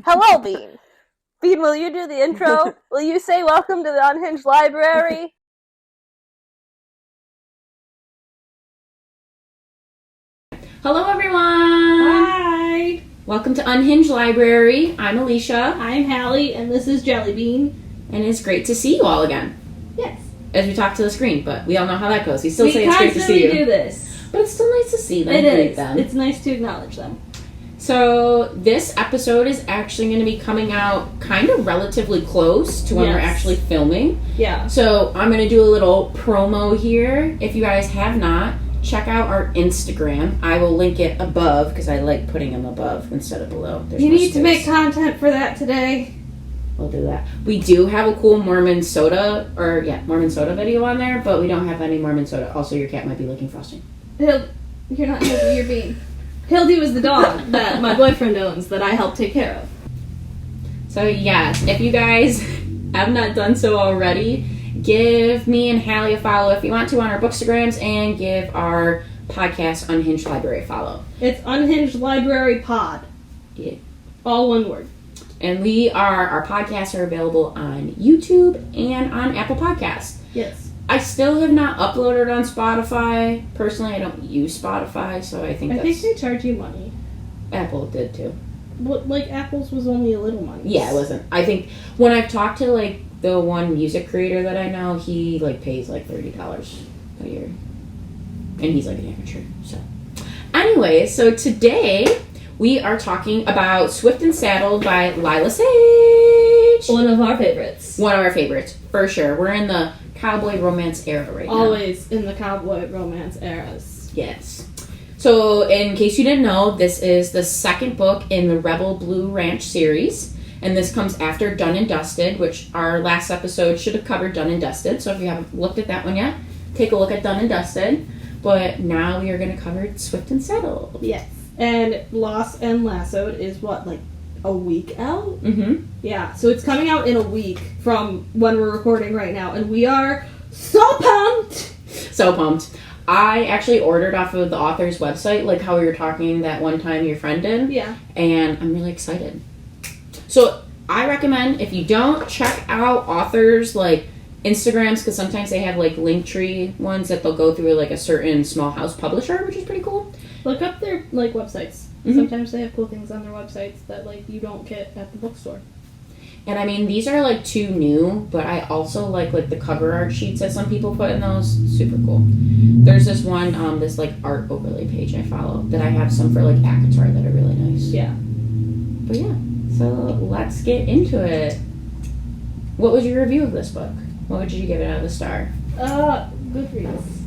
Hello, Bean. Bean, will you do the intro? Will you say welcome to the Unhinged Library? Hello, everyone! Hi! Welcome to Unhinged Library. I'm Alicia. I'm Hallie, and this is Jellybean. And it's great to see you all again. Yes. As we talk to the screen, but we all know how that goes. We still say it's great to see you. We constantly do this. But it's still nice to see them. It is. Them. It's nice to acknowledge them. So, this episode is actually going to be coming out kind of relatively close to when we're actually filming. Yeah. So, I'm going to do a little promo here. If you guys have not, check out our Instagram. I will link it above because I like putting them above instead of below. You need to make content for that today. We'll do that. We do have a cool Mormon soda video on there, but we don't have any Mormon soda. Also, your cat might be licking frosting. You're not Hildy, you're Bean. Hildy was the dog that my boyfriend owns that I helped take care of. So yes, if you guys have not done so already, give me and Hallie a follow if you want to on our bookstagrams, and give our podcast Unhinged Library a follow. It's Unhinged Library Pod. Yeah. All one word. And our podcasts are available on YouTube and on Apple Podcasts. Yes. I still have not uploaded on Spotify. Personally, I don't use Spotify, so I think they charge you money. Apple did too. Well, Apple's was only a little money. Yeah, it wasn't. I think when I've talked to the one music creator that I know, he pays $30 a year, and he's an amateur. So, anyway, so today we are talking about Swift and Saddled by Lyla Sage. One of our favorites. One of our favorites, for sure. We're in the Cowboy Romance era right now. Always in the Cowboy Romance eras. Yes. So, in case you didn't know, this is the second book in the Rebel Blue Ranch series. And this comes after Done and Dusted, which our last episode should have covered Done and Dusted. So if you haven't looked at that one yet, take a look at Done and Dusted. But now we are going to cover Swift and Saddled. Yes. And Lost and Lassoed is a week out? Mm-hmm. Yeah, so it's coming out in a week from when we're recording right now. And we are so pumped! So pumped. I actually ordered off of the author's website, like how we were talking that one time your friend did. Yeah. And I'm really excited. So I recommend, if you don't, check out authors' Instagrams, because sometimes they have Linktree ones that they'll go through a certain small house publisher, which is pretty cool. Look up their websites. Mm-hmm. Sometimes they have cool things on their websites that you don't get at the bookstore. And I mean, these are too new, but I also like the cover art sheets that some people put in those. Super cool. There's this one, this art overlay page I follow that I have some for ACOTAR that are really nice. Yeah. But yeah, so let's get into it. What was your review of this book? What would you give it out of a star? Goodreads.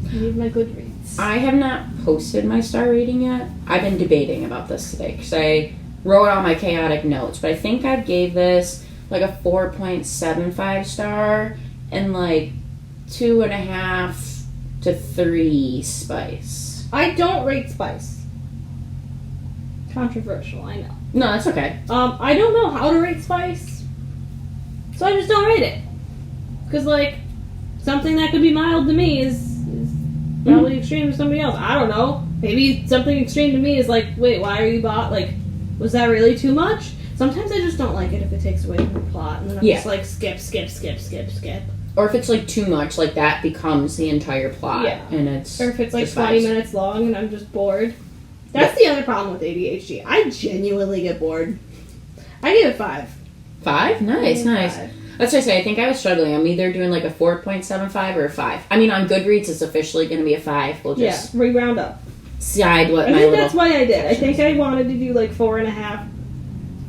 I need my Goodreads. I have not posted my star rating yet. I've been debating about this today because I wrote all my chaotic notes, but I think I gave this a 4.75 star and 2.5 to 3 spice. I don't rate spice. Controversial, I know. No, that's okay. I don't know how to rate spice, so I just don't rate it. Because something that could be mild to me is probably extreme to somebody else. I don't know. Maybe something extreme to me is wait, why are you bought? Was that really too much? Sometimes I just don't like it if it takes away from the plot, and then I'm just skip. Or if it's too much, that becomes the entire plot. Yeah. And it's or if it's 20 minutes long and I'm just bored. That's the other problem with ADHD. I genuinely get bored. I give it 5. 5? Nice. 5. That's what I say. I think I was struggling. I'm either doing a 4.75 or a 5. I mean, on Goodreads, it's officially going to be a 5. We'll just re-round up. Decide what I think that's why I did. I think I wanted to do 4.5,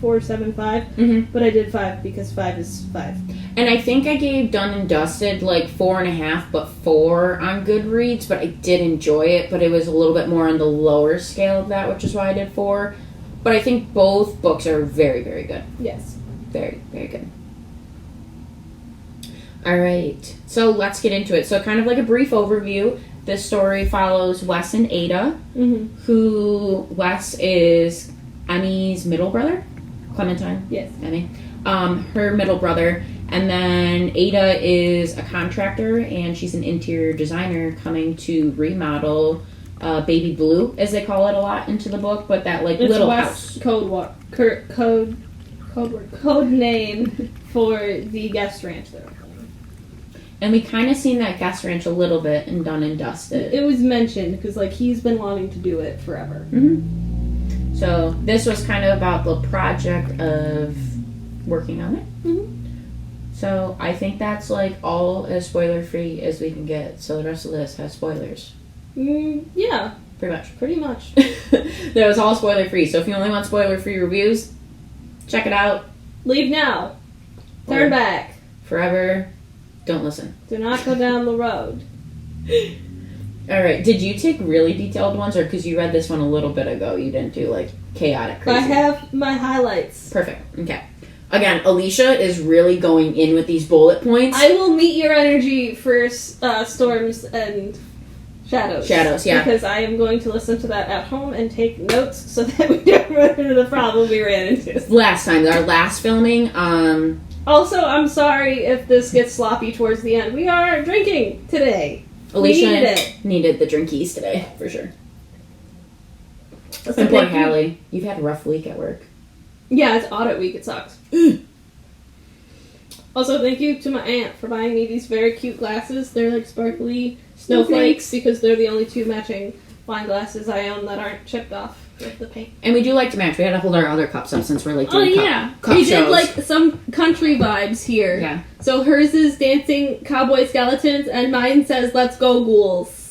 4.75, but I did 5 because 5 is 5. And I think I gave Done and Dusted 4.5, but 4 on Goodreads. But I did enjoy it, but it was a little bit more on the lower scale of that, which is why I did 4. But I think both books are very, very good. Yes. Very, very good. All right, so let's get into it. So kind of a brief overview. This story follows Wes and Ada, who Wes is Emmy's middle brother. Clementine. Yes. Emmy. Her middle brother. And then Ada is a contractor, and she's an interior designer coming to remodel Baby Blue, as they call it a lot into the book, but that like It's little West's house. Code name for the guest ranch they're opening. And we kind of seen that guest ranch a little bit in Done and Dusted. It was mentioned because like he's been wanting to do it forever. Mm-hmm. So this was kind of about the project of working on it. Mm-hmm. So I think that's like all as spoiler free as we can get. So the rest of this has spoilers. Yeah, Pretty much. That was all spoiler free. So if you only want spoiler free reviews, check it out. Leave now. Turn back. Forever. Don't listen. Do not go down the road. Alright, did you take really detailed ones, or because you read this one a little bit ago, you didn't do like chaotic crazy? I have my highlights. Perfect. Okay. Again, Alicia is really going in with these bullet points. I will meet your energy for Storms and Shadows. Shadows, yeah. Because I am going to listen to that at home and take notes so that we don't run into the problem we ran into. Last time, our last filming, Also, I'm sorry if this gets sloppy towards the end. We are drinking today. Alicia We needed it. needed the drinkies today, for sure. So And poor thank you. Hallie, you've had a rough week at work. Yeah, it's audit week. It sucks. Also, thank you to my aunt for buying me these very cute glasses. They're like sparkly snowflakes because they're the only two matching wine glasses I own that aren't chipped off with the paint. And we do like to match. We had to hold our other cups up since we're like Oh doing yeah, cup we shows. did like some country vibes here. Yeah. So hers is dancing cowboy skeletons, and mine says "Let's go ghouls."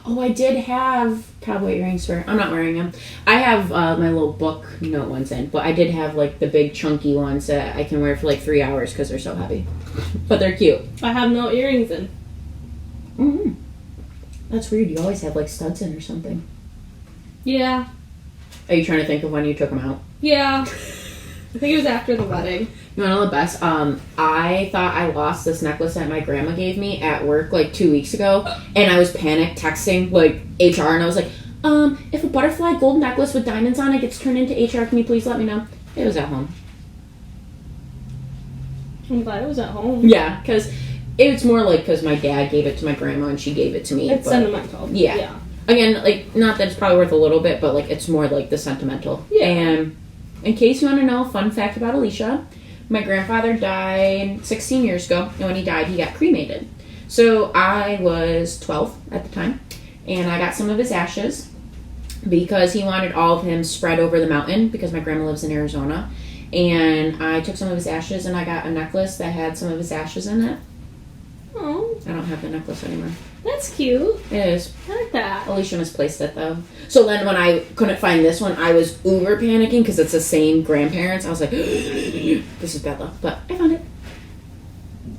Oh, I did have cowboy earrings for... I'm not wearing them. I have my little book note ones in, but I did have like the big chunky ones that I can wear for like 3 hours because they're so heavy. But they're cute. I have no earrings in. Mm-hmm. That's weird. You always have like studs in or something. Yeah, Are you trying to think of when you took them out? yeah. I think it was after the wedding. You want to know the best? I thought I lost this necklace that my grandma gave me at work like 2 weeks ago, and I was panic texting like HR, and I was like, if a butterfly gold necklace with diamonds on it gets turned into HR, can you please let me know? It was at home. I'm glad it was at home. Yeah, because it's more like because my dad gave it to my grandma and she gave it to me. It's but sentimental. Yeah. Again, like, not that it's probably worth a little bit, but like it's more like the sentimental. Yeah. And in case you want to know, fun fact about Alicia, my grandfather died 16 years ago, and when he died, he got cremated. So I was 12 at the time, and I got some of his ashes because he wanted all of him spread over the mountain because my grandma lives in Arizona. And I took some of his ashes and I got a necklace that had some of his ashes in it. Oh, I don't have the necklace anymore. that's cute. It is. I like that. Alicia misplaced it though. So then when I couldn't find this one, I was uber panicking because it's the same grandparents. I was like, this is bad luck. But I found it.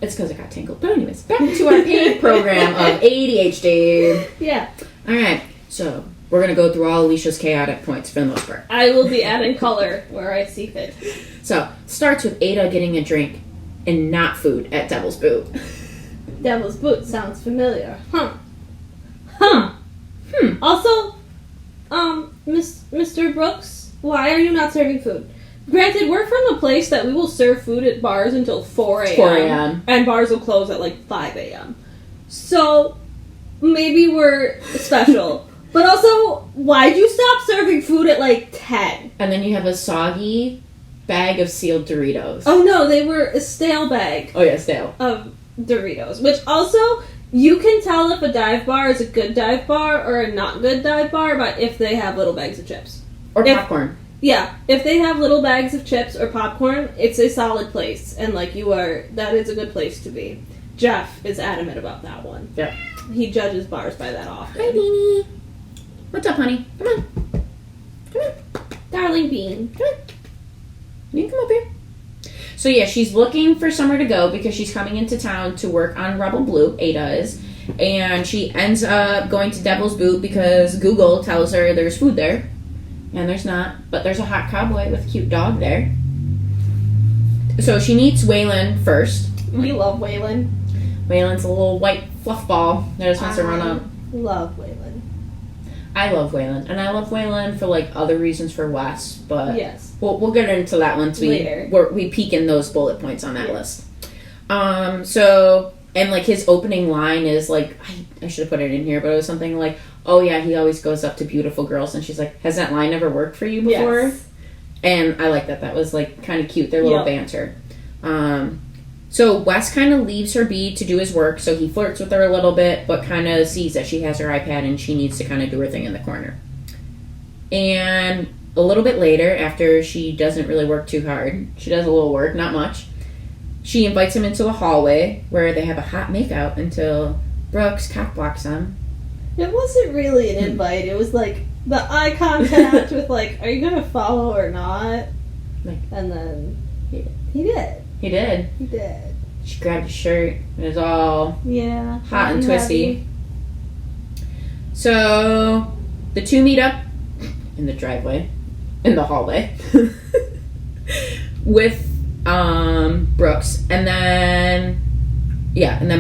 It's because it got tangled. But anyways, back to our paid program of ADHD. Yeah. Alright, so we're going to go through all Alicia's chaotic points for the most part. I will be adding color where I see fit. So, starts with Ada getting a drink and not food at Devil's Boot. Devil's Boot sounds familiar. Huh. Also, Mr. Brooks, why are you not serving food? Granted, we're from the place that we will serve food at bars until 4 a.m. 4 a.m. And bars will close at like 5 a.m. So, maybe we're special. But also, why'd you stop serving food at like 10? And then you have a soggy bag of sealed Doritos. Oh no, they were a stale bag Oh yeah, stale. of Doritos. Which also, you can tell if a dive bar is a good dive bar or a not good dive bar by if they have little bags of chips. Or If- popcorn. Yeah, if they have little bags of chips or popcorn, it's a solid place. And like that is a good place to be. Jeff is adamant about that one. Yep. He judges bars by that often. Hi, Beanie. What's up, honey? Come on. Come on. Darling Bean. Come on. You can come up here. So yeah, she's looking for somewhere to go because she's coming into town to work on Rebel Blue, Ada is. And she ends up going to Devil's Boot because Google tells her there's food there. And there's not. But there's a hot cowboy with a cute dog there. So she meets Waylon first. We love Waylon. Waylon's a little white fluff ball that just wants to run up. Love Waylon. I love Waylon. And I love Waylon for like other reasons for Wes. But Yes. we'll get into that once Later. we peek in those bullet points on that Yes. list. So, and like his opening line is like, I should have put it in here, but it was something like, oh yeah, he always goes up to beautiful girls, and she's like, has that line ever worked for you before? Yes. And I like that. That was like kind of cute, their little banter. So Wes kind of leaves her be to do his work, so he flirts with her a little bit, but kind of sees that she has her iPad and she needs to kind of do her thing in the corner. And a little bit later, after she doesn't really work too hard, she does a little work, not much, she invites him into the hallway where they have a hot makeout until Brooks cockblocks them. It wasn't really an invite. It was like the eye contact with like, are you going to follow or not? Like, and then he did. He did. He did. He did. She grabbed his shirt. It was all hot and twisty. Heavy. So the two meet up in the driveway, in the hallway, with Brooks, and then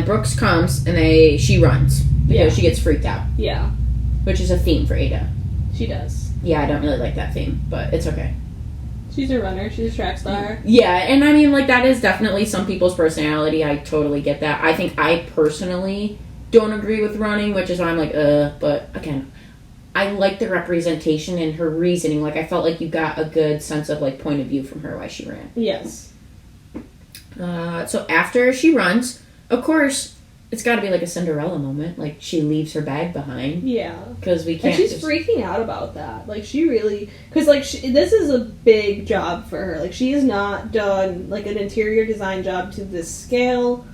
Brooks comes and she runs because she gets freaked out. Yeah, which is a theme for Ada. She does. Yeah, I don't really like that theme, but it's okay. She's a runner. She's a track star. Yeah, and I mean, like, that is definitely some people's personality. I totally get that. I think I personally don't agree with running, which is why I'm like, but again, I like the representation and her reasoning. Like, I felt like you got a good sense of, like, point of view from her why she ran. Yes. So after she runs, of course, it's got to be like a Cinderella moment. Like, she leaves her bag behind. Yeah. Because we can't. And she's freaking out about that. Like, she really. Because, like, this is a big job for her. Like, she has not done, like, an interior design job to this scale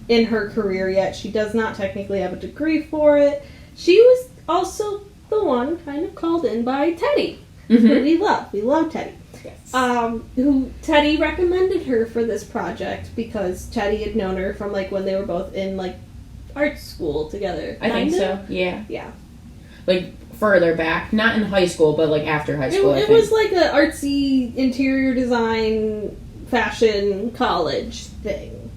in her career yet. She does not technically have a degree for it. She was also the one kind of called in by Teddy. Mm-hmm. Who we love. We love Teddy. Yes. Who Teddy recommended her for this project because Teddy had known her from like when they were both in like art school together. I think so. Yeah. Yeah. Like further back, not in high school, but like after high school. It was like a artsy interior design, fashion college thing.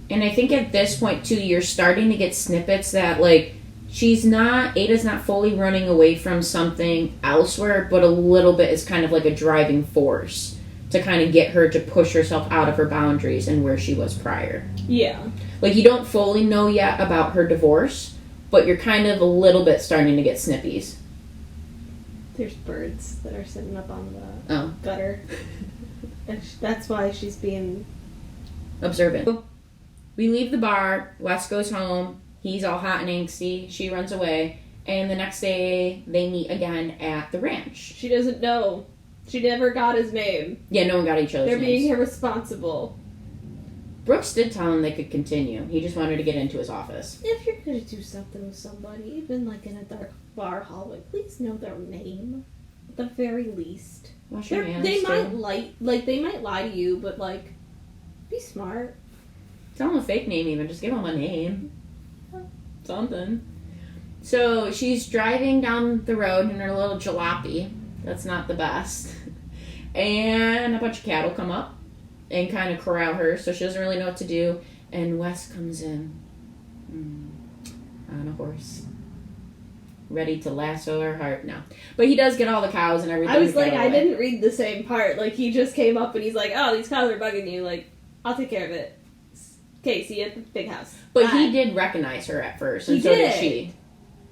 And I think at this point too, you're starting to get snippets that like Ada's not fully running away from something elsewhere, but a little bit is kind of like a driving force to kind of get her to push herself out of her boundaries and where she was prior. Yeah. Like, you don't fully know yet about her divorce, but you're kind of a little bit starting to get snippies. There's birds that are sitting up on the Oh. gutter. And that's why she's being observant. We leave the bar. Wes goes home. He's all hot and angsty. She runs away. And the next day, they meet again at the ranch. She doesn't know. She never got his name. Yeah, no one got each other's They're names. being irresponsible. Brooks did tell him they could continue. He just wanted to get into his office. If you're going to do something with somebody, even like in a dark bar hallway, please know their name. At the very least. Wash your hands. They might they might lie to you, but like, be smart. Tell him a fake name even. Just give him a name. Something. So she's driving down the road in her little jalopy. That's not the best. And a bunch of cattle come up and kind of corral her, so she doesn't really know what to do. And Wes comes in on a horse, ready to lasso her heart. No. But he does get all the cows and everything. I was like, I didn't read the same part. Like, he just came up and he's like, oh, these cows are bugging you. Like, I'll take care of it. Okay, see you at the big house. But he did recognize her at first, and so did she.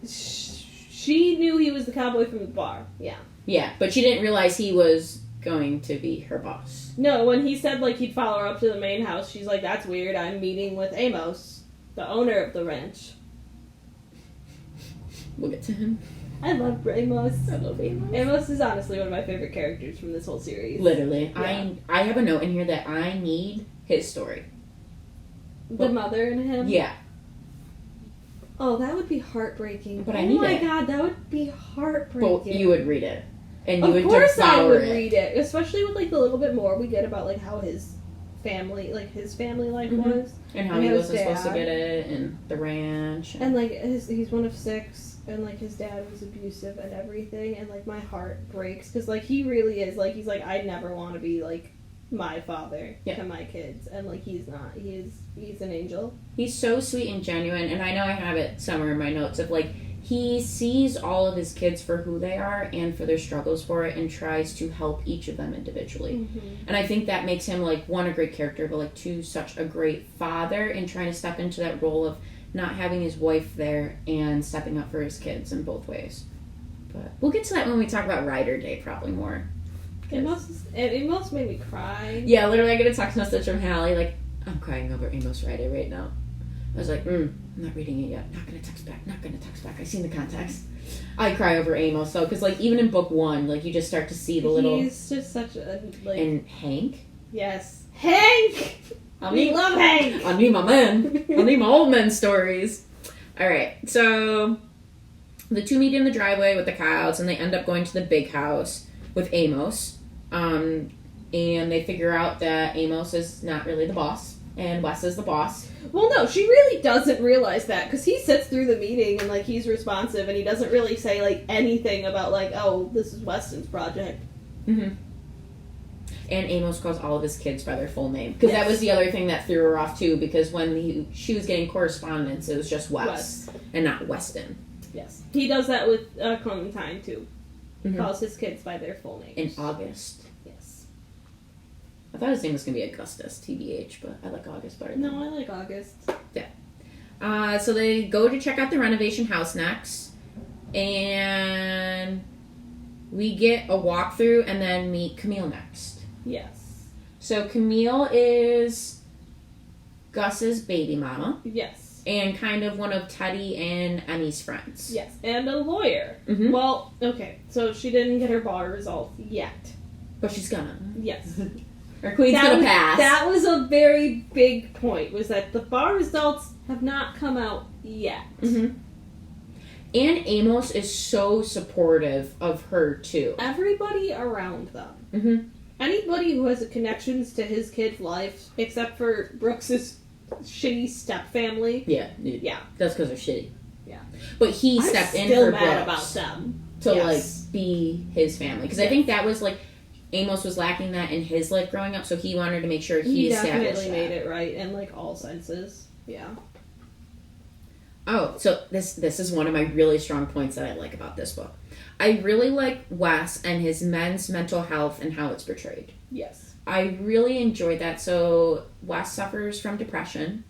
She knew he was the cowboy from the bar. Yeah. Yeah, but she didn't realize he was going to be her boss. No, when he said, like, he'd follow her up to the main house, she's like, that's weird. I'm meeting with Amos, the owner of the ranch. We'll get to him. I love Amos. I love Amos. Amos is honestly one of my favorite characters from this whole series. Literally. Yeah. I have a note in here that I need his story. The mother and him? Yeah. Oh, that would be heartbreaking. But I need Oh my it. God, that would be heartbreaking. But you would read it. And you would Of course I devour would it. read it. Especially with, like, the little bit more we get about, like, how his family life Mhm. was. And how And he his wasn't supposed to dad. get it, and the ranch. And, like, he's one of 6, and, like, his dad was abusive and everything, and, like, my heart breaks. Because, like, he really is, like, he's like, I never want to be, like, my father to my kids. And, like, he's not. He's an angel. He's so sweet and genuine, and I know I have it somewhere in my notes of, like, he sees all of his kids for who they are and for their struggles for it and tries to help each of them individually. Mm-hmm. And I think that makes him, like, one, a great character, but, like, two, such a great father in trying to step into that role of not having his wife there and stepping up for his kids in both ways. But we'll get to that when we talk about Rider Day probably more. It most made me cry. Yeah, literally I get a text message from Hallie like, I'm crying over Amos Rider right now. I was like, I'm not reading it yet. Not gonna text back. I seen the context. I cry over Amos though, because like even in book 1, like you just start to see the little. He's just such a like. And Hank. Yes, Hank. We love Hank. I need my men. I need my old men stories. All right, so the two meet in the driveway with the cows, and they end up going to the big house with Amos. And they figure out that Amos is not really the boss, and Wes is the boss. Well, no, she really doesn't realize that, because he sits through the meeting and, like, he's responsive, and he doesn't really say, like, anything about, like, oh, this is Weston's project. Mm-hmm. And Amos calls all of his kids by their full name. Because that was the other thing that threw her off, too, because when she was getting correspondence, it was just Wes. And not Weston. Yes. He does that with Clementine, too. Mm-hmm. Calls his kids by their full names. In August. Yes. I thought his name was going to be Augustus, TBH, but I like August better. No, I like August. Yeah. So they go to check out the renovation house next. And we get a walkthrough and then meet Camille next. Yes. So Camille is Gus's baby mama. Yes. And kind of one of Teddy and Emmy's friends. Yes, and a lawyer. Mm-hmm. Well, okay, so she didn't get her bar results yet. But she's gonna. Yes. Her queen's gonna pass. That was a very big point, was that the bar results have not come out yet. Mm-hmm. And Amos is so supportive of her, too. Everybody around them. Mm-hmm. Anybody who has connections to his kid's life, except for Brooks's shitty stepfamily. Yeah. That's because they're shitty. Yeah. But he stepped in for still mad Brooks about them. to, Yes. like, be his family. Because I think that was, like, Amos was lacking that in his life growing up, so he wanted to make sure he established definitely that. made it right in, like, all senses. Yeah. Oh, so this is one of my really strong points that I like about this book. I really like Wes and his men's mental health and how it's portrayed. Yes. I really enjoyed that. So Wes suffers from depression,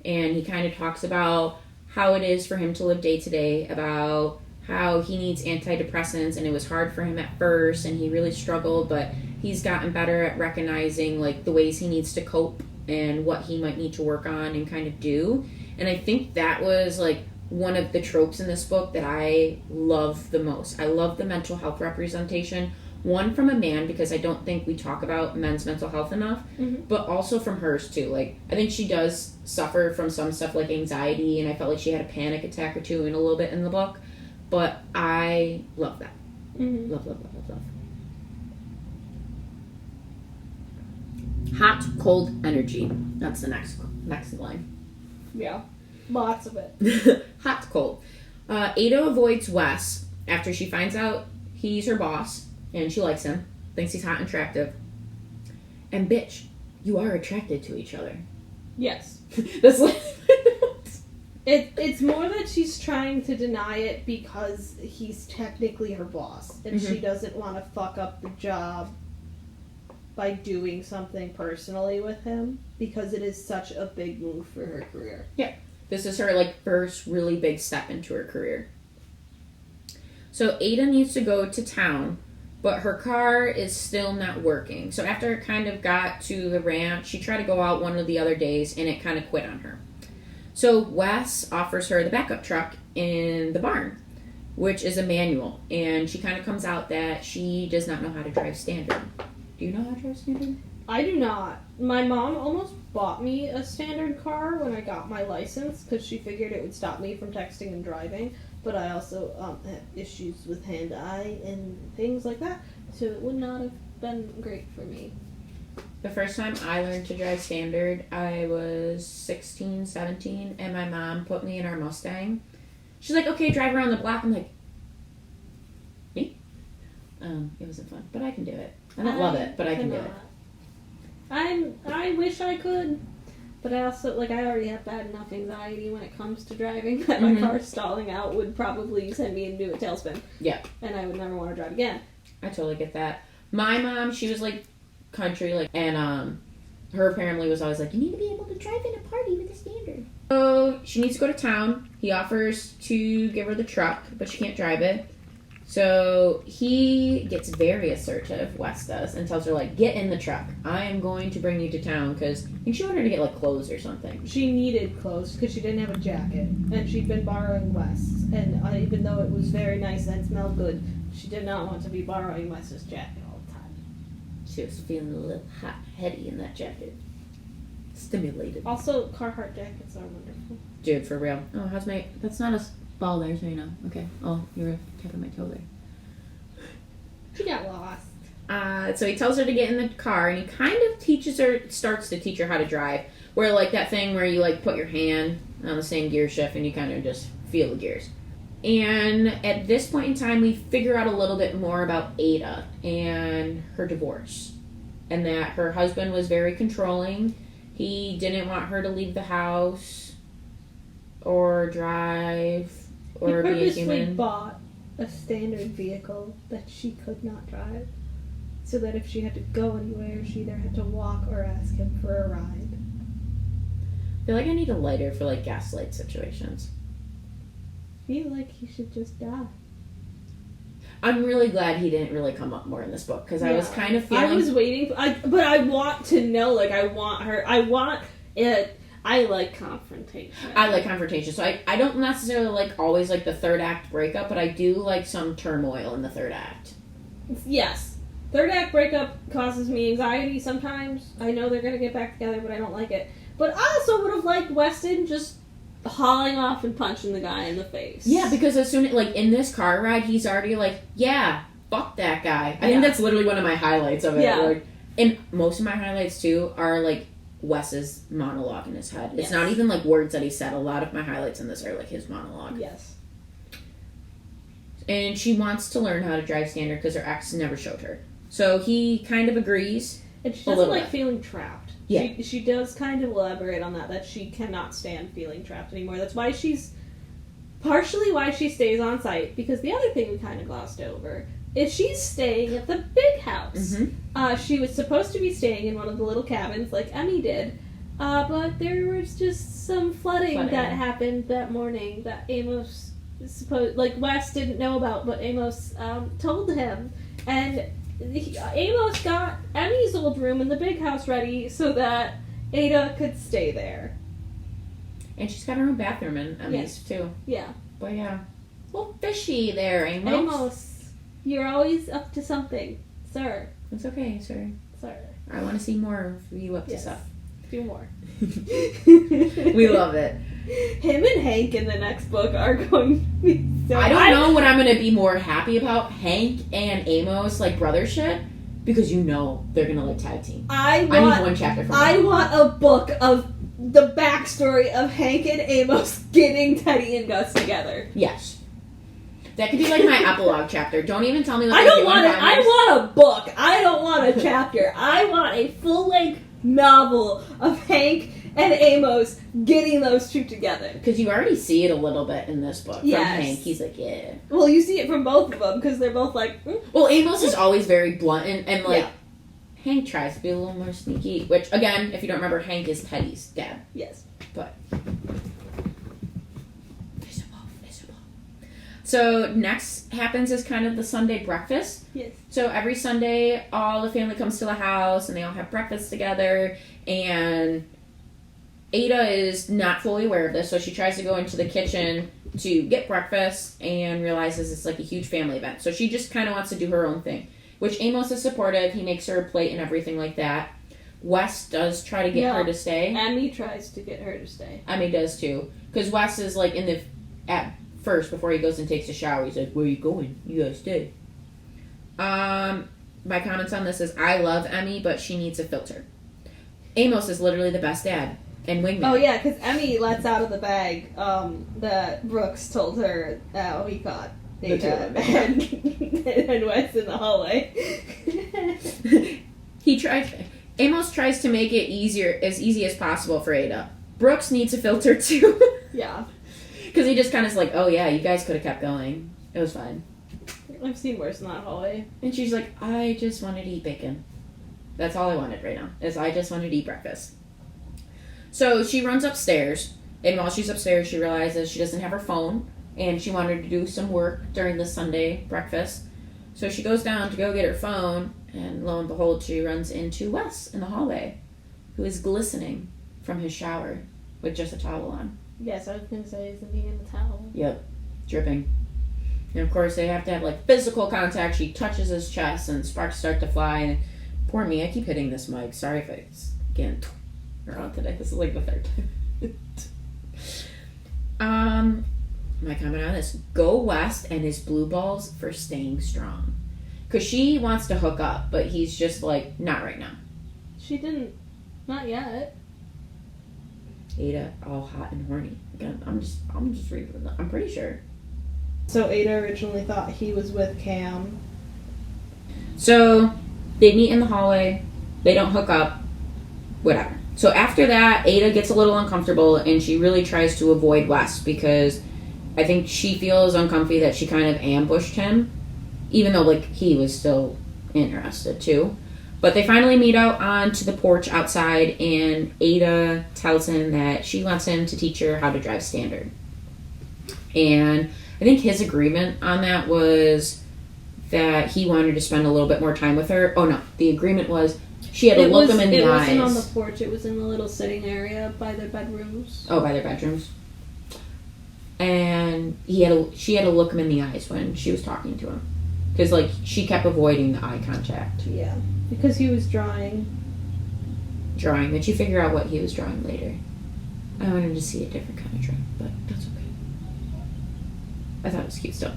and he kind of talks about how it is for him to live day to day, about how he needs antidepressants, and it was hard for him at first, and he really struggled, but he's gotten better at recognizing like the ways he needs to cope and what he might need to work on and kind of do. And I think that was like one of the tropes in this book that I love the most. I love the mental health representation. One, from a man, because I don't think we talk about men's mental health enough, but also from hers too. Like, I think she does suffer from some stuff like anxiety, and I felt like she had a panic attack or two in a little bit in the book. But I love that. Mm-hmm. Love. Hot, cold energy. That's the next line. Yeah. Lots of it. Hot, cold. Ada avoids Wes after she finds out he's her boss, and she likes him, thinks he's hot and attractive. And bitch, you are attracted to each other. Yes. That's like... It's more that she's trying to deny it because he's technically her boss, and she doesn't want to fuck up the job by doing something personally with him, because it is such a big move for her career. Yeah. This is her, like, first really big step into her career. So Ada needs to go to town, but her car is still not working. So after it kind of got to the ranch, she tried to go out one of the other days, and it kind of quit on her. So Wes offers her the backup truck in the barn, which is a manual. And she kind of comes out that she does not know how to drive standard. Do you know how to drive standard? I do not. My mom almost bought me a standard car when I got my license, because she figured it would stop me from texting and driving. But I also have issues with hand-eye and things like that, so it would not have been great for me. The first time I learned to drive standard, I was 16, 17, and my mom put me in our Mustang. She's like, okay, drive around the block. I'm like, me? It wasn't fun, but I can do it. I don't love it, but I can do it. I wish I could, but I also, like, I already have bad enough anxiety when it comes to driving that my car stalling out would probably send me into a tailspin. Yeah. And I would never want to drive again. I totally get that. My mom, she was, like, country, like, and her family was always like, you need to be able to drive in a party with a standard. So she needs to go to town. He offers to give her the truck, but she can't drive it. So he gets very assertive, Wes does, and tells her, like, get in the truck. I am going to bring you to town, because I think she wanted to get, like, clothes or something. She needed clothes because she didn't have a jacket, and she'd been borrowing Wes. And even though it was very nice and smelled good, she did not want to be borrowing Wes's jacket all the time. She was feeling a little hot, heady in that jacket. Stimulated. Also, Carhartt jackets are wonderful. Dude, for real. Oh, how's my... That's not a ball there, so you know. Okay. Oh, you were tapping my toe there. She got lost. So he tells her to get in the car, and he kind of starts to teach her how to drive. Where, like, that thing where you, like, put your hand on the same gear shift, and you kind of just feel the gears. And at this point in time, we figure out a little bit more about Ada and her divorce. And that her husband was very controlling. He didn't want her to leave the house or drive or be a He purposely human. bought a standard vehicle that she could not drive, so that if she had to go anywhere, she either had to walk or ask him for a ride. I feel like I need a lighter for, like, gaslight situations. I feel like he should just die. I'm really glad he didn't really come up more in this book, because I was kind of feeling... I was waiting, but I want to know, like, I want it. I like confrontation. I like confrontation, so I don't necessarily like always like the third act breakup, but I do like some turmoil in the third act. Yes. Third act breakup causes me anxiety sometimes. I know they're going to get back together, but I don't like it. But I also would have liked Weston just hauling off and punching the guy in the face. Yeah, because as soon as, like, in this car ride, he's already like, yeah, fuck that guy. I think that's literally one of my highlights of it. Yeah. Like, and most of my highlights, too, are, like, Wes's monologue in his head. It's not even, like, words that he said. A lot of my highlights in this are, like, his monologue. Yes. And she wants to learn how to drive standard because her ex never showed her. So he kind of agrees. And she doesn't like feeling trapped. Yeah. She does kind of elaborate on that she cannot stand feeling trapped anymore. That's why partially why she stays on site, because the other thing we kind of glossed over is she's staying at the big house. Mm-hmm. She was supposed to be staying in one of the little cabins like Emmy did, but there was just some flooding that happened that morning that Amos Wes didn't know about, but Amos told him, and Amos got Emmy's old room in the big house ready so that Ada could stay there. And she's got her own bathroom in Emmy's, too. Yeah. But yeah. A little fishy there, Amos. Amos, you're always up to something, sir. It's okay, sir. Sir. I want to see more of you up to stuff. Do more. We love it. Him and Hank in the next book are going to be so... I don't know what I'm going to be more happy about, Hank and Amos, like, brothership, because you know they're going to, like, tag team. I need one chapter from them. I want a book of the backstory of Hank and Amos getting Teddy and Gus together. Yes. That could be, like, my epilogue chapter. Don't even tell me what I want a book. I don't want a chapter. I want a full-length novel of Hank and Amos getting those two together. Because you already see it a little bit in this book. Yes. From Hank. He's like, yeah. Well, you see it from both of them, because they're both like... Well, Amos is always very blunt, and like, Hank tries to be a little more sneaky. Which, again, if you don't remember, Hank is Teddy's dad. Yes. But... visible. So, next happens is kind of the Sunday breakfast. Yes. So, every Sunday, all the family comes to the house, and they all have breakfast together, and... Ada is not fully aware of this, so she tries to go into the kitchen to get breakfast and realizes it's like a huge family event. So she just kind of wants to do her own thing, which Amos is supportive. He makes her a plate and everything like that. Wes does try to get her to stay. Emmy tries to get her to stay. Emmy does too. Because Wes is like at first, before he goes and takes a shower, he's like, where are you going? You gotta stay. My comments on this is, I love Emmy, but she needs a filter. Amos is literally the best dad. And wingman. Oh yeah, because Emmy lets out of the bag that Brooks told her he caught Ada and Wes in the hallway. Amos tries to make it as easy as possible for Ada. Brooks needs a filter too. Yeah. Because he just kind of is like, oh yeah, you guys could have kept going. It was fine. I've seen worse in that hallway. And she's like, I just wanted to eat bacon. That's all I wanted right now, is I just wanted to eat breakfast. So she runs upstairs, And while she's upstairs, she realizes she doesn't have her phone, and she wanted to do some work during the Sunday breakfast. So she goes down to go get her phone, and lo and behold, she runs into Wes in the hallway, who is glistening from his shower with just a towel on. Yes, I was going to say, isn't he in the towel? Yep, dripping. And of course, they have to have like physical contact. She touches his chest, and sparks start to fly. And poor me, I keep hitting this mic. Sorry if it's getting around today. This is like the third time. My comment on this: go West and his blue balls for staying strong, because she wants to hook up, but he's just like, not right now. She didn't. Not yet. Ada, all hot and horny. Again, I'm just reading them. I'm pretty sure. So Ada originally thought he was with Cam. So they meet in the hallway. They don't hook up. Whatever. So after that, Ada gets a little uncomfortable, and she really tries to avoid Wes, because I think she feels uncomfy that she kind of ambushed him, even though like he was still interested too. But they finally meet out onto the porch outside, and Ada tells him that she wants him to teach her how to drive standard. And I think his agreement on that was that he wanted to spend a little bit more time with her. Oh no, the agreement was she had to look him in the eyes. It wasn't on the porch, it was in the little sitting area by their bedrooms. Oh, by their bedrooms. And she had to look him in the eyes when she was talking to him. Because, like, she kept avoiding the eye contact. Yeah. Because he was drawing. Did you figure out what he was drawing later? I wanted to see a different kind of drawing, but that's okay. I thought it was cute still.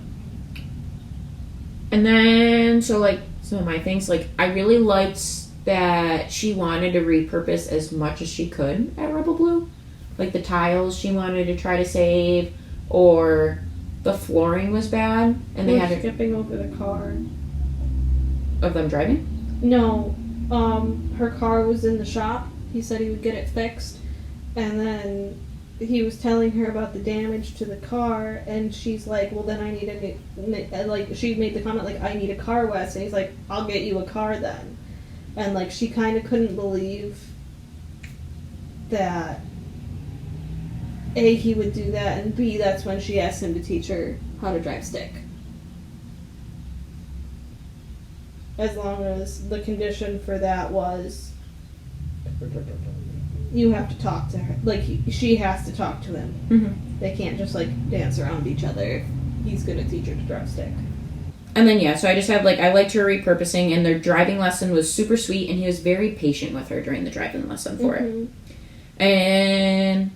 And then, so, like, some of my things, like, I really liked that she wanted to repurpose as much as she could at Rebel Blue. Like, the tiles she wanted to try to save, or the flooring was bad, and they had skipping over the car. Of them driving? No, her car was in the shop. He said he would get it fixed, and then he was telling her about the damage to the car, and she's like, well, then I need a new, like, she made the comment, like, I need a car, Wes, and he's like, I'll get you a car then. And, like, she kind of couldn't believe that A, he would do that, and B, that's when she asked him to teach her how to drive stick. As long as the condition for that was you have to talk to her. Like, she has to talk to him. Mm-hmm. They can't just, like, dance around each other. He's going to teach her to drive stick. And then, yeah, so I just had, like, I liked her repurposing, and their driving lesson was super sweet, and he was very patient with her during the driving lesson for it. And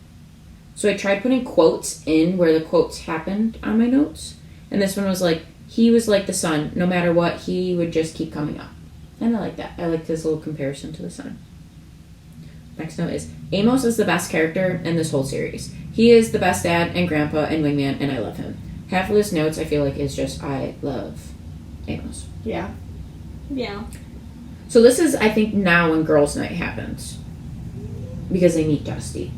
so I tried putting quotes in where the quotes happened on my notes. And this one was like, he was like the sun. No matter what, he would just keep coming up. And I like that. I liked his little comparison to the sun. Next note is, Amos is the best character in this whole series. He is the best dad and grandpa and wingman, and I love him. Half of his notes, I feel like, is just, I love Amos. Yeah. Yeah. So this is, I think, now when girls' night happens. Because they meet Dusty.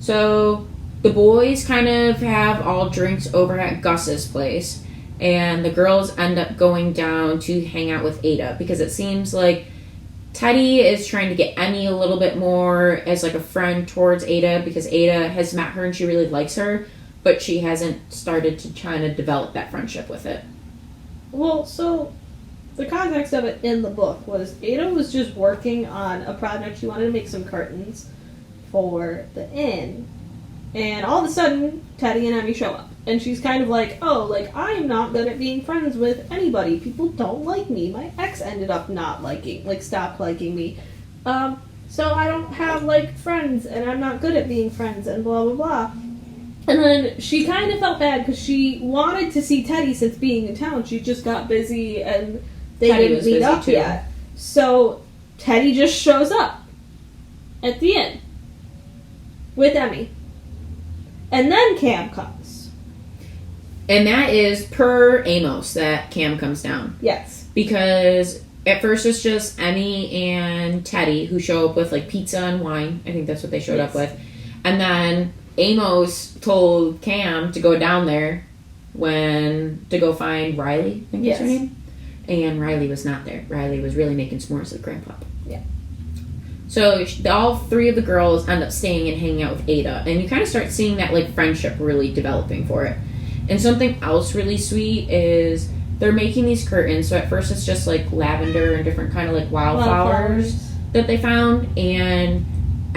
So the boys kind of have all drinks over at Gus's place, and the girls end up going down to hang out with Ada, because it seems like Teddy is trying to get Emmy a little bit more as like a friend towards Ada, because Ada has met her and she really likes her, but she hasn't started to try to develop that friendship with it. Well, so the context of it in the book was Ada was just working on a project. She wanted to make some curtains for the inn, and all of a sudden Teddy and Emmy show up, and she's kind of like, oh, like, I'm not good at being friends with anybody. People don't like me. My ex ended up stopped liking me. So I don't have, like, friends, and I'm not good at being friends, and blah, blah, blah. And then she kind of felt bad because she wanted to see Teddy since being in town. She just got busy, and they didn't meet up yet. So Teddy just shows up at the inn with Emmy. And then Cam comes. And that is per Amos that Cam comes down. Yes. Because at first it's just Emmy and Teddy who show up with, like, pizza and wine. I think that's what they showed up with. And then Amos told Cam to go down there to go find Riley, I think that's her name. And Riley was not there. Riley was really making s'mores with Grandpa. Yeah. So all three of the girls end up staying and hanging out with Ada. And you kind of start seeing that, like, friendship really developing for it. And something else really sweet is they're making these curtains. So at first it's just, like, lavender and different kind of, like, wildflowers that they found. And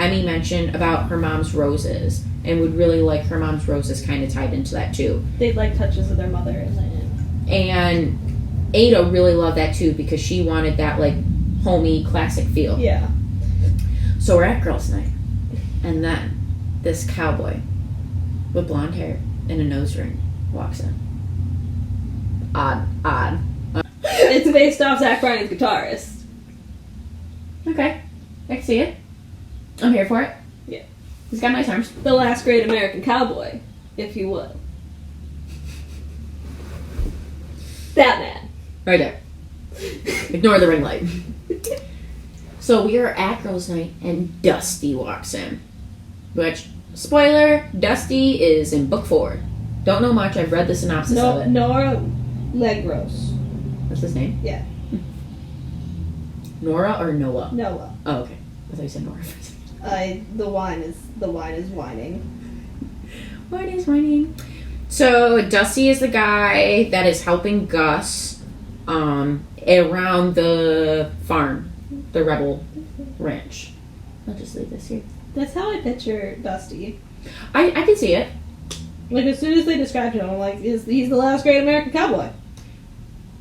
Emmy mentioned about her mom's roses and would really like her mom's roses kind of tied into that, too. They'd like touches of their mother in the end. And Ada really loved that, too, because she wanted that, like, homey, classic feel. Yeah. So we're at girls' night, and then this cowboy with blonde hair and a nose ring walks in. Odd. It's based off Zach Bryan's guitarist. Okay, I can see it. I'm here for it. Yeah. He's got nice arms. The last great American cowboy, if you will. That man. Right there. Ignore the ring light. So we are at girls' night, and Dusty walks in. Which, spoiler, Dusty is in book 4. Don't know much. I've read the synopsis of it. Nora Legros. What's his name? Yeah. Nora or Noah? Noah. Oh, okay. I thought you said Nora. The wine is whining. Wine is whining. So Dusty is the guy that is helping Gus around the farm, the Rebel Ranch. I'll just leave this here. That's how I picture Dusty. I can see it. Like, as soon as they described him, I'm like, he's the last great American cowboy.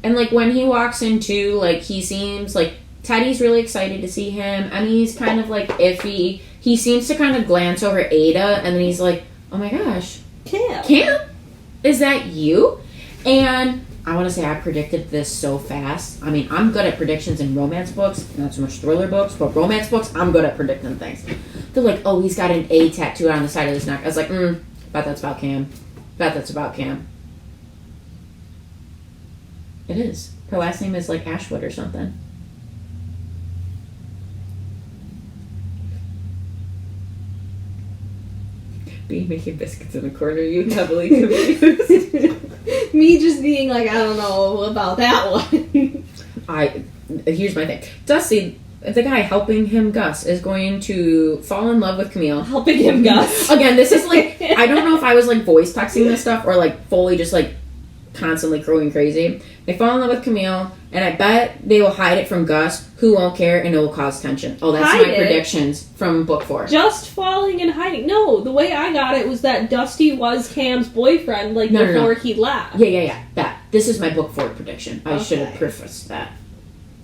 And, like, when he walks into, like, he seems, like, Teddy's really excited to see him. I mean, he's kind of, like, iffy. He seems to kind of glance over Ada, and then he's like, oh my gosh. Cam? Is that you? And I want to say I predicted this so fast. I mean, I'm good at predictions in romance books, not so much thriller books, but romance books, I'm good at predicting things. They're like, oh, he's got an A tattooed on the side of his neck. I was like, bet that's about Cam. Bet that's about Cam. It is. Her last name is like Ashwood or something. Be making biscuits in the corner, you heavily confused. Me just being like, I don't know about that one. Here's my thing. Dusty, the guy helping him, Gus, is going to fall in love with Camille. Helping him, Gus. Again, this is like, I don't know if I was like voice texting this stuff or like fully just like constantly crowing crazy. They fall in love with Camille, and I bet they will hide it from Gus, who won't care, and it will cause tension. Oh, that's my predictions from book 4. Just falling and hiding. No, the way I got it was that Dusty was Cam's boyfriend, like, before he left. Yeah. That. This is my book 4 prediction. I should have prefaced that.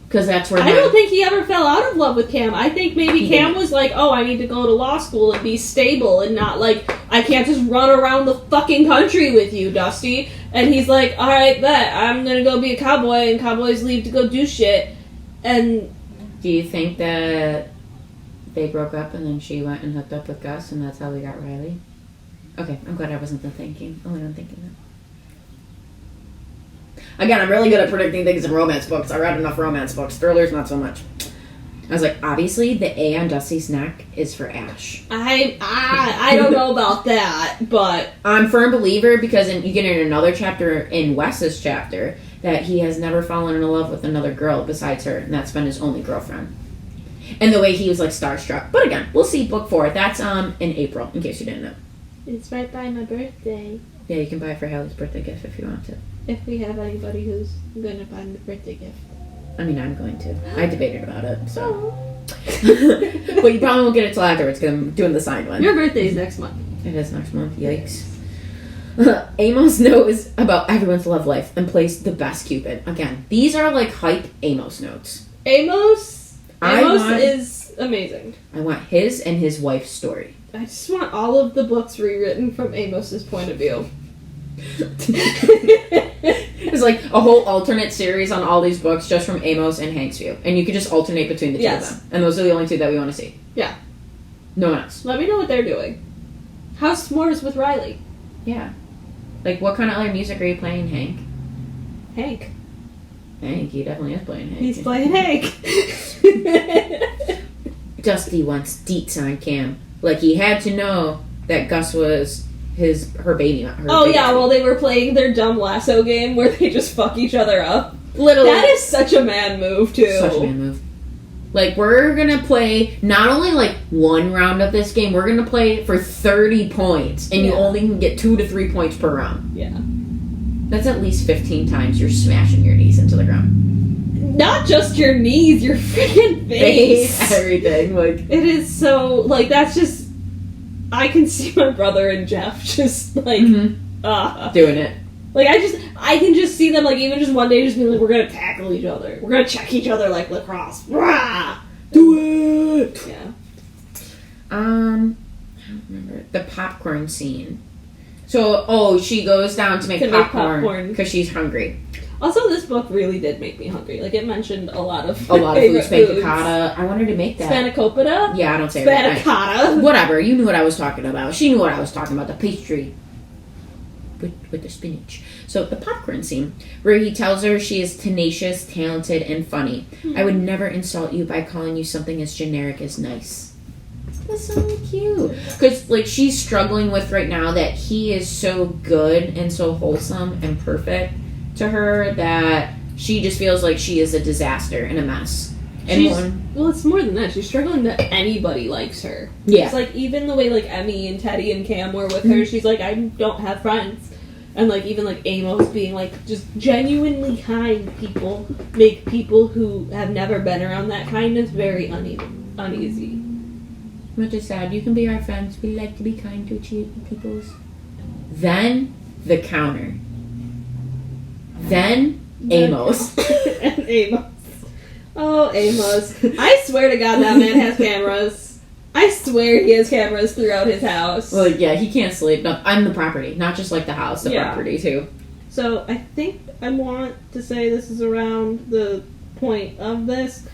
Because that's where I don't think he ever fell out of love with Cam. I think maybe Cam was like, oh, I need to go to law school and be stable and not like, I can't just run around the fucking country with you, Dusty. And he's like, alright, bet. I'm gonna go be a cowboy, and cowboys leave to go do shit. And do you think that they broke up and then she went and hooked up with Gus and that's how we got Riley? Okay, I'm glad I wasn't the thinking. Only one thinking that. Again, I'm really good at predicting things in romance books. I read enough romance books. Thrillers, not so much. I was like, obviously, the A on Dusty's neck is for Ash. I don't know about that, but I'm a firm believer because you get in another chapter in Wes's chapter that he has never fallen in love with another girl besides her, and that's been his only girlfriend. And the way he was like starstruck. But again, we'll see book 4. That's in April, in case you didn't know. It's right by my birthday. Yeah, you can buy it for Hallie's birthday gift if you want to. If we have anybody who's going to buy me a birthday gift. I mean, I'm going to. I debated about it, so. But you probably won't get it till afterwards because I'm doing the signed one. Your birthday is next month. It is next month. Yikes. Amos knows about everyone's love life and plays the best Cupid. Again, these are like hype Amos notes. Amos is amazing. I want his and his wife's story. I just want all of the books rewritten from Amos's point of view. There's like a whole alternate series on all these books just from Amos and Hank's view. And you could just alternate between the two of them. And those are the only two that we want to see. Yeah. No one else. Let me know what they're doing. How's s'mores with Riley? Yeah. Like, what kind of other music are you playing, Hank? Hank, he definitely is playing Hank. He's playing Hank. Dusty wants deets on Cam. Like, he had to know that Gus was her baby. Well, they were playing their dumb lasso game where they just fuck each other up. Literally. That is such a man move, too. Such a man move. Like, we're gonna play not only, like, one round of this game, we're gonna play for 30 points, and you only can get 2 to 3 points per round. Yeah. That's at least 15 times you're smashing your knees into the ground. Not just your knees, your freaking face. Everything. Like, it is so, like, that's just, I can see my brother and Jeff just, like, doing it. Like, I can just see them, like, even just one day just being like, we're gonna tackle each other. We're gonna check each other like lacrosse. Rah! Do it! Yeah. I don't remember. The popcorn scene. So, she goes down to make popcorn because she's hungry. Also, this book really did make me hungry. Like, it mentioned a lot of foods. Spanakopita. I wanted to make that. Spanakopita? Yeah, I don't say it right. Spanakopita. Whatever. You knew what I was talking about. She knew what I was talking about. The pastry. With the spinach. So, the popcorn scene, where he tells her she is tenacious, talented, and funny. I would never insult you by calling you something as generic as nice. That's so cute. Because, like, she's struggling with right now that he is so good and so wholesome and perfect to her that she just feels like she is a disaster and a mess. Well, it's more than that. She's struggling that anybody likes her. Yeah. It's like, even the way, like, Emmy and Teddy and Cam were with her, she's like, I don't have friends. And, like, even, like, Amos being, like, just genuinely kind people make people who have never been around that kindness very uneasy. Which is sad. You can be our friends. We like to be kind to peoples. Then, the counter. Then, Amos. And Amos. Oh, Amos. I swear to God that man has cameras. I swear he has cameras throughout his house. Well, yeah, he can't sleep. No, I'm the property. Not just, like, the house. The property, too. So, I think I want to say this is around the point of this.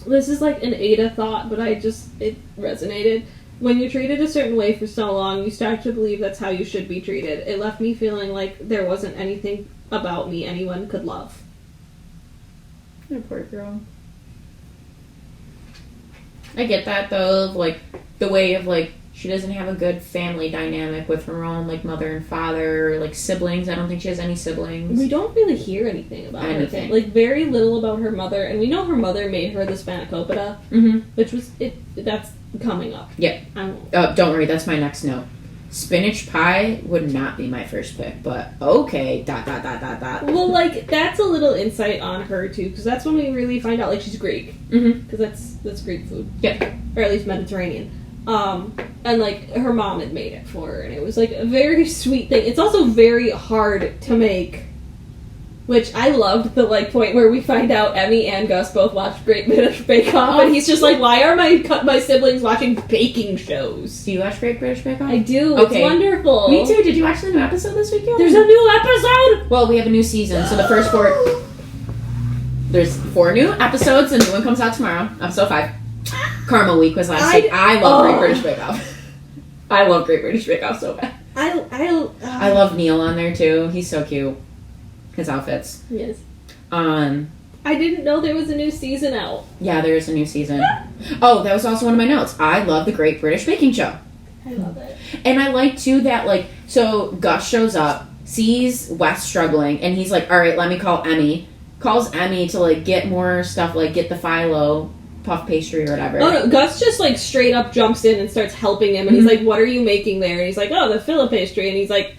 This is like an Ada thought, but it resonated. When you're treated a certain way for so long, you start to believe that's how you should be treated. It left me feeling like there wasn't anything about me anyone could love. Oh, poor girl. I get that, though, of, like, the way of, like, she doesn't have a good family dynamic with her own, like, mother and father, or, like, siblings. I don't think she has any siblings. We don't really hear anything about her. Like, very little about her mother, and we know her mother made her the Spanakopita, which was, that's coming up. Yeah. Don't worry, that's my next note. Spinach pie would not be my first pick, but okay, ... Well, like, that's a little insight on her, too, because that's when we really find out, like, she's Greek. Because that's Greek food. Yeah. Or at least Mediterranean. And, like, her mom had made it for her, and it was, like, a very sweet thing. It's also very hard to make, which I loved the, like, point where we find out Emmy and Gus both watched Great British Bake Off, and he's just like, why are my siblings watching baking shows? Do you watch Great British Bake Off? I do. Okay. It's wonderful. Me too. Did you watch the new episode this weekend? There's a new episode! Well, we have a new season, so the first 4... There's 4 new episodes, and the new one comes out tomorrow. Episode 5. Karma Week was last week. I love Great British Bake Off. I love Great British Bake Off so bad. I love Neil on there, too. He's so cute. His outfits. Yes. I didn't know there was a new season out. Yeah, there is a new season. Oh, that was also one of my notes. I love the Great British Baking Show. I love it. And I like, too, that, like, so Gus shows up, sees Wes struggling, and he's like, all right, let me call Emmy. Calls Emmy to, like, get more stuff, like, get the phyllo puff pastry or whatever. Oh, no, Gus just, like, straight up jumps in and starts helping him, and he's like, what are you making there? And he's like, oh, the filo pastry, and he's like,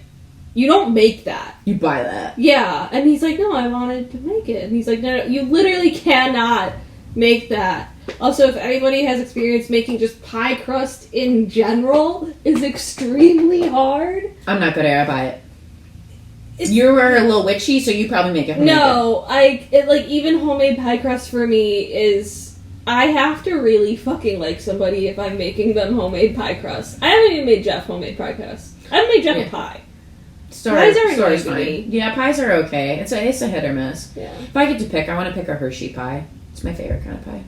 you don't make that. You buy that. Yeah. And he's like, no, I wanted to make it. And he's like, no, you literally cannot make that. Also, if anybody has experience making just pie crust in general, is extremely hard. I'm not good at it. I buy it. You are a little witchy, so you probably make it homemade. No, like, even homemade pie crust for me is... I have to really fucking like somebody if I'm making them homemade pie crust. I haven't even made Jeff homemade pie crust. I haven't made Jeff a pie. Pies are fine. Yeah, pies are okay. It's a hit or miss. Yeah. If I get to pick, I want to pick a Hershey pie. It's my favorite kind of pie.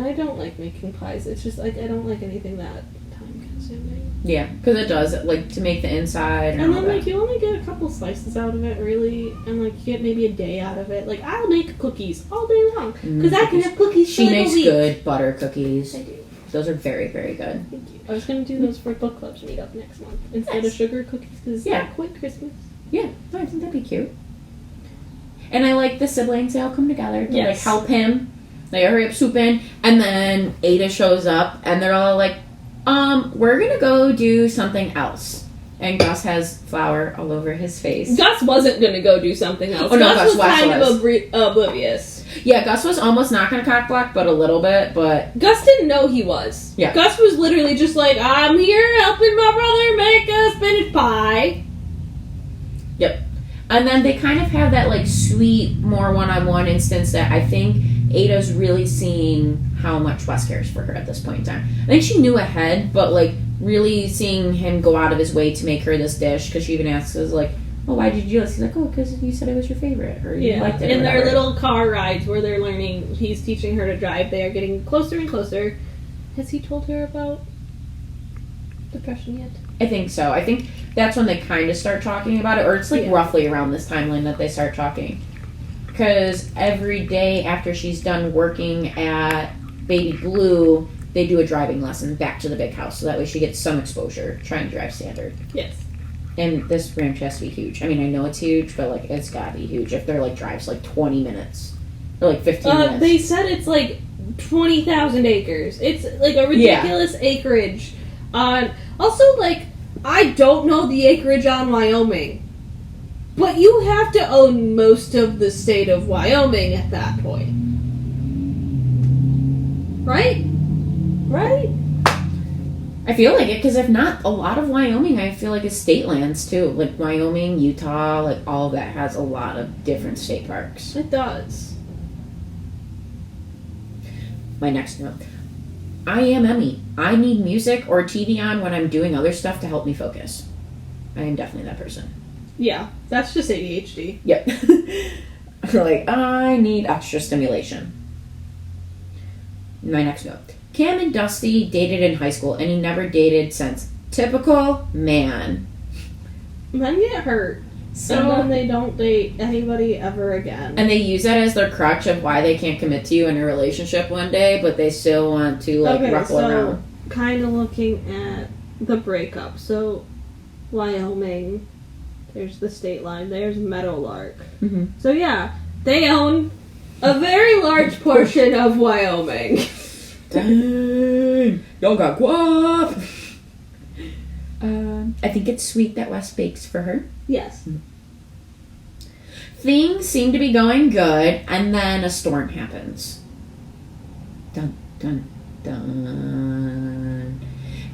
I don't like making pies. It's just like I don't like anything that time consuming. Yeah, because it does like to make the inside. And then like you only get a couple slices out of it, really, and like you get maybe a day out of it. Like I'll make cookies all day long because I can have cookies. She makes good butter cookies. I do. Those are very, very good. Thank you. I was going to do those for book clubs meetup next month instead of sugar cookies because it's not quite Christmas. Yeah, I think that'd be cute. And I like the siblings. They all come together to Yes. help him. They hurry up swooping. And then Ada shows up, and they're all like, we're gonna go do something else. And Gus has flour all over his face. Gus wasn't going to go do something else. Oh, no, Gus was Wes kind was. of oblivious. Yeah, Gus was almost not gonna cock block, but a little bit, but... Gus didn't know he was. Yeah. Gus was literally just like, I'm here helping my brother make a spinach pie. Yep. And then they kind of have that, like, sweet, more one-on-one instance that I think Ada's really seeing how much Wes cares for her at this point in time. I think she knew ahead, but, like, really seeing him go out of his way to make her this dish, because she even asks us, like, oh, why did you do this? He's like, oh, because you said it was your favorite, or you liked it, or in their whatever. little car rides where they're learning, he's teaching her to drive, they are getting closer and closer. Has he told her about depression yet? I think so. I think that's when they kind of start talking about it, or it's, like, roughly around this timeline that they start talking. Because every day after she's done working at Baby Blue, they do a driving lesson back to the big house, so that way she gets some exposure trying to drive standard. Yes. And this ranch has to be huge. I mean, I know it's huge, but, like, it's gotta be huge if they're, like, drives, like, 20 minutes. Or, like, 15 minutes. They said it's, like, 20,000 acres. It's, like, a ridiculous acreage. Also, like, I don't know the acreage on Wyoming. But you have to own most of the state of Wyoming at that point. Right? Right? I feel like it, because if not, a lot of Wyoming, I feel like, is state lands, too. Like, Wyoming, Utah, like, all of that has a lot of different state parks. It does. My next note. I am Emmy. I need music or TV on when I'm doing other stuff to help me focus. I am definitely that person. Yeah, that's just ADHD. Yep. Like, I need extra stimulation. My next note. Cam and Dusty dated in high school, and he never dated since. Typical man. Men get hurt. So, and then they don't date anybody ever again. and they use that as their crutch of why they can't commit to you in a relationship one day, but they still want to, like, ruffle around. Kind of looking at the breakup. So, Wyoming, there's the state line, there's Meadowlark. Mm-hmm. So, yeah, they own a very large portion of Wyoming. Dang! Y'all got guap! I think it's sweet that Wes bakes for her. Yes. Things seem to be going good, and then a storm happens. Dun, dun, dun.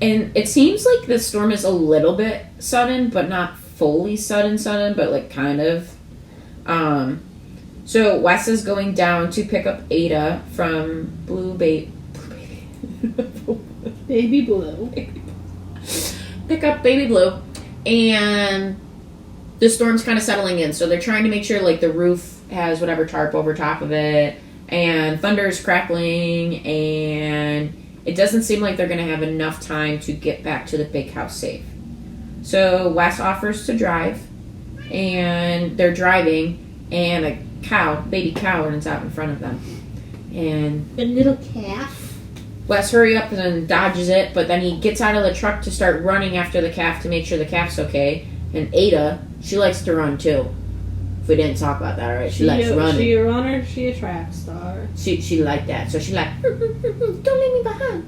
And it seems like the storm is a little bit sudden, but not fully sudden, but, like, kind of. So Wes is going down to pick up Ada from Baby Blue. Pick up Baby Blue, and the storm's kind of settling in, so they're trying to make sure, like, the roof has whatever tarp over top of it, and thunder is crackling, and it doesn't seem like they're going to have enough time to get back to the big house safe. So Wes offers to drive, and they're driving, and a baby cow runs out in front of them, and A little calf. Wes hurry up and dodges it, but then he gets out of the truck to start running after the calf to make sure the calf's okay. And Ada, she likes to run too. If we didn't talk about that, alright? She likes running. She a runner, she a track star. She liked that. So she like, don't leave me behind.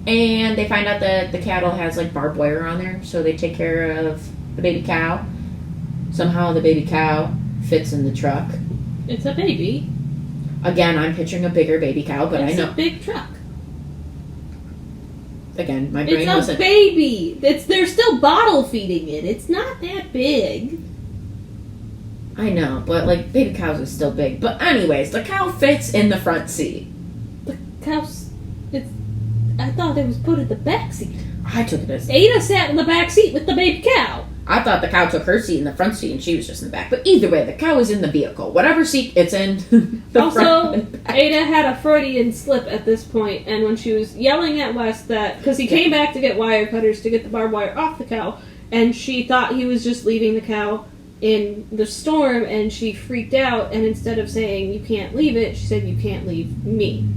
And they find out that the cattle has, like, barbed wire on there, so they take care of the baby cow. Somehow the baby cow fits in the truck. It's a baby. Again, I'm picturing a bigger baby cow, but It's I know. a big truck. Again, my brain It's a wasn't. baby. They're still bottle feeding it. It's not that big. I know, but, like, baby cows are still big. But anyways, the cow fits in the front seat. The cow's. I thought it was put in the back seat. I took it as... Ada sat in the back seat with the baby cow. I thought the cow took her seat in the front seat and she was just in the back. But either way, the cow is in the vehicle. Whatever seat it's in, the Also, front and back. Ada had a Freudian slip at this point, and when she was yelling at Wes that... Because he came back to get wire cutters to get the barbed wire off the cow, and she thought he was just leaving the cow in the storm, and she freaked out, and instead of saying, you can't leave it, she said, you can't leave me.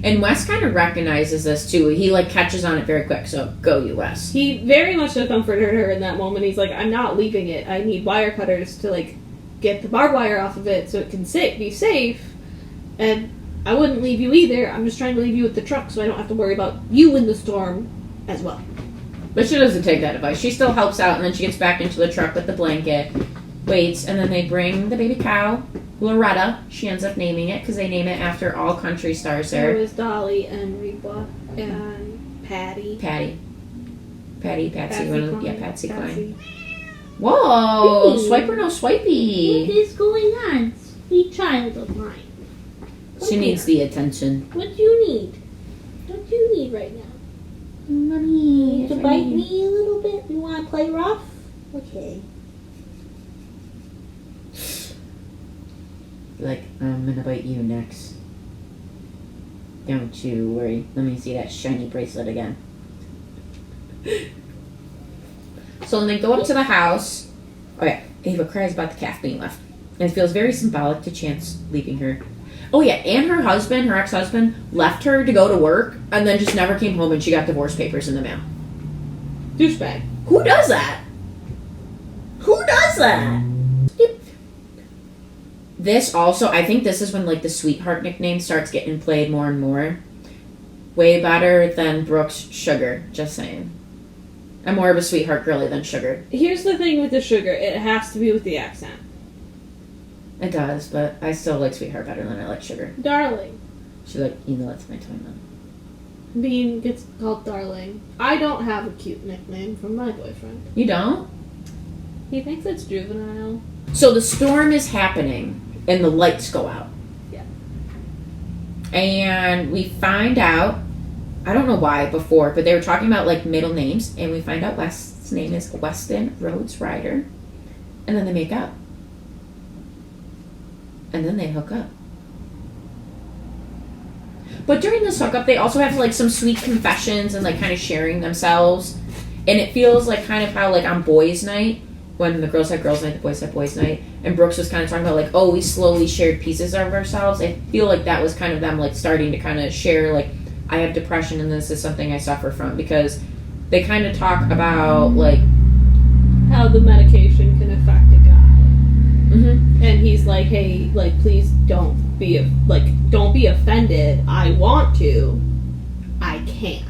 And Wes kind of recognizes this, too. He, like, catches on it very quick, so go you, Wes. He very much so comforted her in that moment. He's like, I'm not leaving it. I need wire cutters to, like, get the barbed wire off of it so it can be safe. And I wouldn't leave you either. I'm just trying to leave you with the truck so I don't have to worry about you in the storm as well. But she doesn't take that advice. She still helps out, and then she gets back into the truck with the blanket, waits, and then they bring the baby cow, Loretta. She ends up naming it because they name it after all country stars there. There was Dolly and Reba and Patty. Patsy. Patsy Cline. Patsy. Whoa! Hey. Swiper no swipey. What is going on, sweet child of mine? She needs the attention. What do you need? What do you need right now? Mommy. To bite me a little bit? You want to play rough? Okay. Like, I'm gonna bite you next. Don't you worry. Let me see that shiny bracelet again. So then they go up to the house. Oh yeah, Ava cries about the calf being left. And it feels very symbolic to Chance leaving her. Oh yeah, and her husband, her ex-husband, left her to go to work and then just never came home and she got divorce papers in the mail. Douchebag. Who does that? Who does that? This also, I think this is when like the sweetheart nickname starts getting played more and more. Way better than Brooke's Sugar, just saying. I'm more of a sweetheart girly than Sugar. Here's the thing with the Sugar. It has to be with the accent. It does, but I still like Sweetheart better than I like Sugar. Darling. She's like, that's my twin then. Bean gets called Darling. I don't have a cute nickname from my boyfriend. You don't? He thinks it's juvenile. So the storm is happening, and the lights go out. Yeah. And we find out, I don't know why before, but they were talking about like middle names, and we find out Wes's name is Weston Rhodes Ryder, and then they make up. And then they hook up. But during this hookup, they also have like some sweet confessions and like kind of sharing themselves. And it feels like kind of how like on boys' night, when the girls had girls' night, the boys had boys' night, and Brooks was kind of talking about like, oh, we slowly shared pieces of ourselves. I feel like that was kind of them like starting to kind of share like, I have depression and this is something I suffer from, because they kind of talk about like how the medication can affect a guy. Mm-hmm. And he's like, hey, like, please don't be offended. I want to. I can't.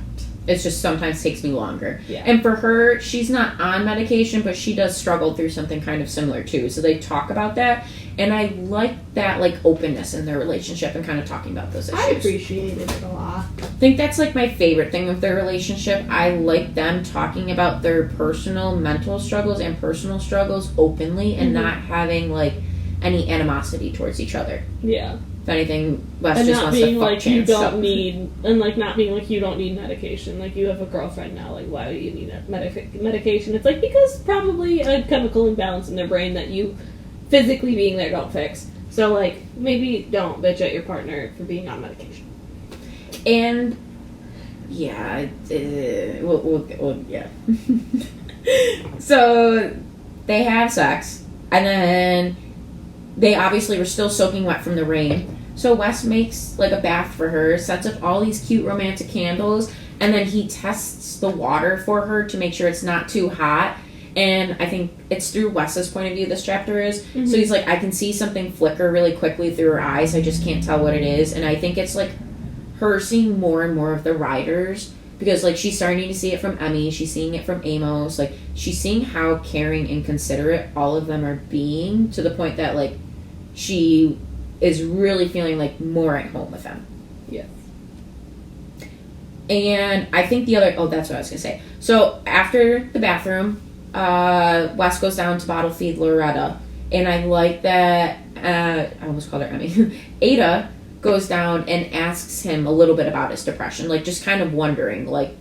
It just sometimes takes me longer. Yeah. And for her, she's not on medication, but she does struggle through something kind of similar too. So they talk about that, and I like that like openness in their relationship and kind of talking about those issues. I appreciated it a lot. I think that's like my favorite thing with their relationship. I like them talking about their personal mental struggles and personal struggles openly, and not having like any animosity towards each other. Yeah. If anything, Wes And just not wants being to fuck like Chance you up. don't need, and like not being like you don't need medication. Like you have a girlfriend now. Like why do you need medication? It's like because probably a chemical imbalance in their brain that you physically being there don't fix. So like maybe don't bitch at your partner for being on medication. And yeah, well, yeah. So they have sex, and then they obviously were still soaking wet from the rain. So Wes makes like a bath for her, sets up all these cute romantic candles, and then he tests the water for her to make sure it's not too hot. And I think it's through Wes's point of view this chapter is. Mm-hmm. So he's like, I can see something flicker really quickly through her eyes. I just can't tell what it is. And I think it's like her seeing more and more of the riders, because like she's starting to see it from Emmy, she's seeing it from Amos, like she's seeing how caring and considerate all of them are being, to the point that like she is really feeling like more at home with them. Yes. And I think the other, that's what I was gonna say. So after the bathroom, Wes goes down to bottle feed Loretta, and I like that. I almost called her Emmy. Ada goes down and asks him a little bit about his depression, like just kind of wondering, like,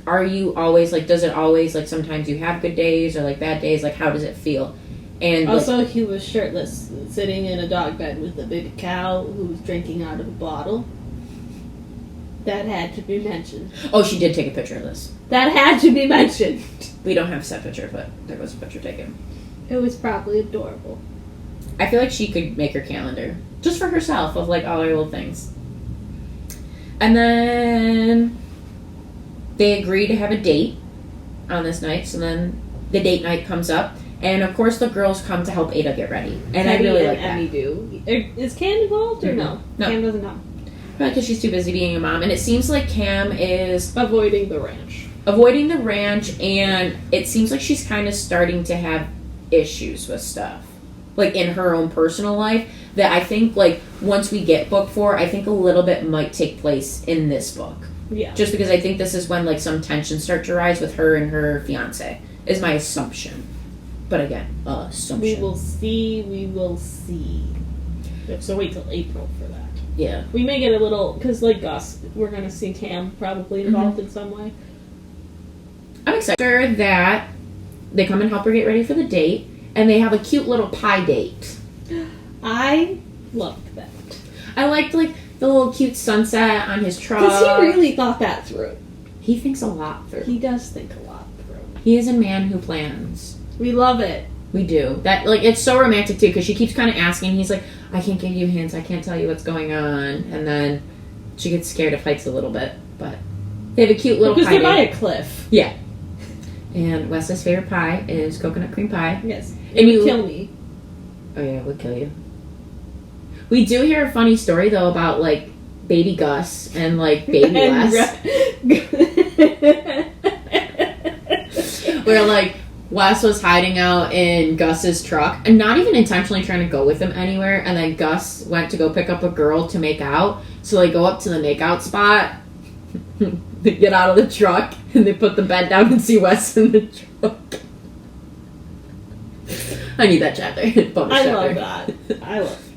are you always like, does it always like sometimes you have good days or like bad days, like how does it feel? And also, like, he was shirtless, sitting in a dog bed with a baby cow who was drinking out of a bottle. That had to be mentioned. oh, she did take a picture of this. That had to be mentioned. We don't have a set picture, but there was a picture taken. It was probably adorable. I feel like she could make her calendar just for herself of like all her little things. And then they agree to have a date on this night. So then the date night comes up, And of course, the girls come to help Ada get ready, and I Teddy really and like Emmy that. do. Is Cam involved or no? No. Cam doesn't come. Probably because she's too busy being a mom, and it seems like Cam is Avoiding the ranch. and it seems like she's kind of starting to have issues with stuff, like in her own personal life. That I think, like, once we get book 4, I think a little bit might take place in this book. Yeah. Just because I think this is when, like, some tensions start to rise with her and her fiance, is my assumption. But again, assumption. We will see. So wait till April for that. Yeah. We may get a little, because like Gus, we're going to see Cam probably involved in some way. I'm excited that they come and help her get ready for the date, and they have a cute little pie date. I loved that. I liked, like, the little cute sunset on his truck. Because he really thought that through. He thinks a lot through. He does think a lot through. He is a man who plans. We love it. We do. That, like, it's so romantic, too, because she keeps kind of asking. He's like, I can't give you hints. I can't tell you what's going on. And then she gets scared of heights a little bit. But they have a cute little Because pie they're by date. a cliff. Yeah. And Wes's favorite pie is coconut cream pie. Yes. And It you would kill me. Oh, yeah, it would kill you. We do hear a funny story, though, about, like, baby Gus and, like, baby Wes. Where, like, Wes was hiding out in Gus's truck and not even intentionally trying to go with him anywhere. And then Gus went to go pick up a girl to make out. So they go up to the makeout spot. They get out of the truck and they put the bed down and see Wes in the truck. I need that chapter. Bonus I chapter. love that. I love it.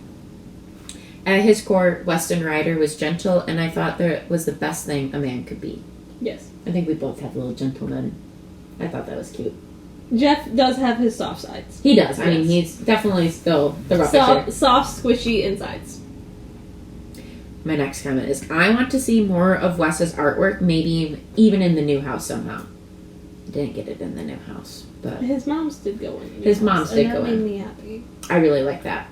At his core, Weston Ryder was gentle, and I thought that was the best thing a man could be. Yes. I think we both have little gentlemen. I thought that was cute. Jeff does have his soft sides. He does. I Yes. mean, he's definitely still the roughest. Soft, squishy insides. My next comment is, I want to see more of Wes's artwork, maybe even in the new house somehow. Didn't get it in the new house, but His moms did go in. His moms did go And that in. made me happy. I really like that.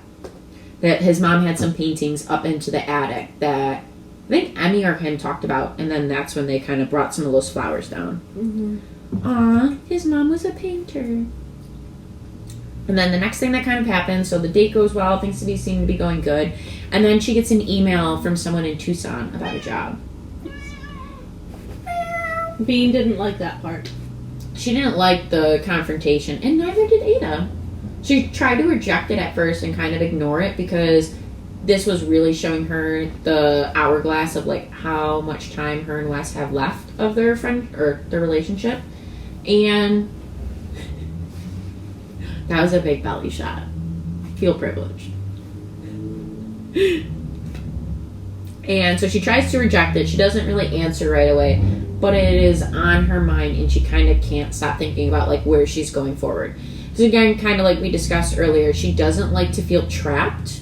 That his mom had some paintings up into the attic that I think Emmy or him talked about, and then that's when they kind of brought some of those flowers down. Mm-hmm. Aw, his mom was a painter. And then the next thing that kind of happens, so the date goes well, things seem to be going good, and then she gets an email from someone in Tucson about a job. Bean didn't like that part. She didn't like the confrontation, and neither did Ada. She tried to reject it at first and kind of ignore it because this was really showing her the hourglass of, like, how much time her and Wes have left of their friend or their relationship. And that was a big belly shot. Feel privileged. And so she tries to reject it. She doesn't really answer right away, but it is on her mind, and she kind of can't stop thinking about, like, where she's going forward. So again, kind of like we discussed earlier, she doesn't like to feel trapped,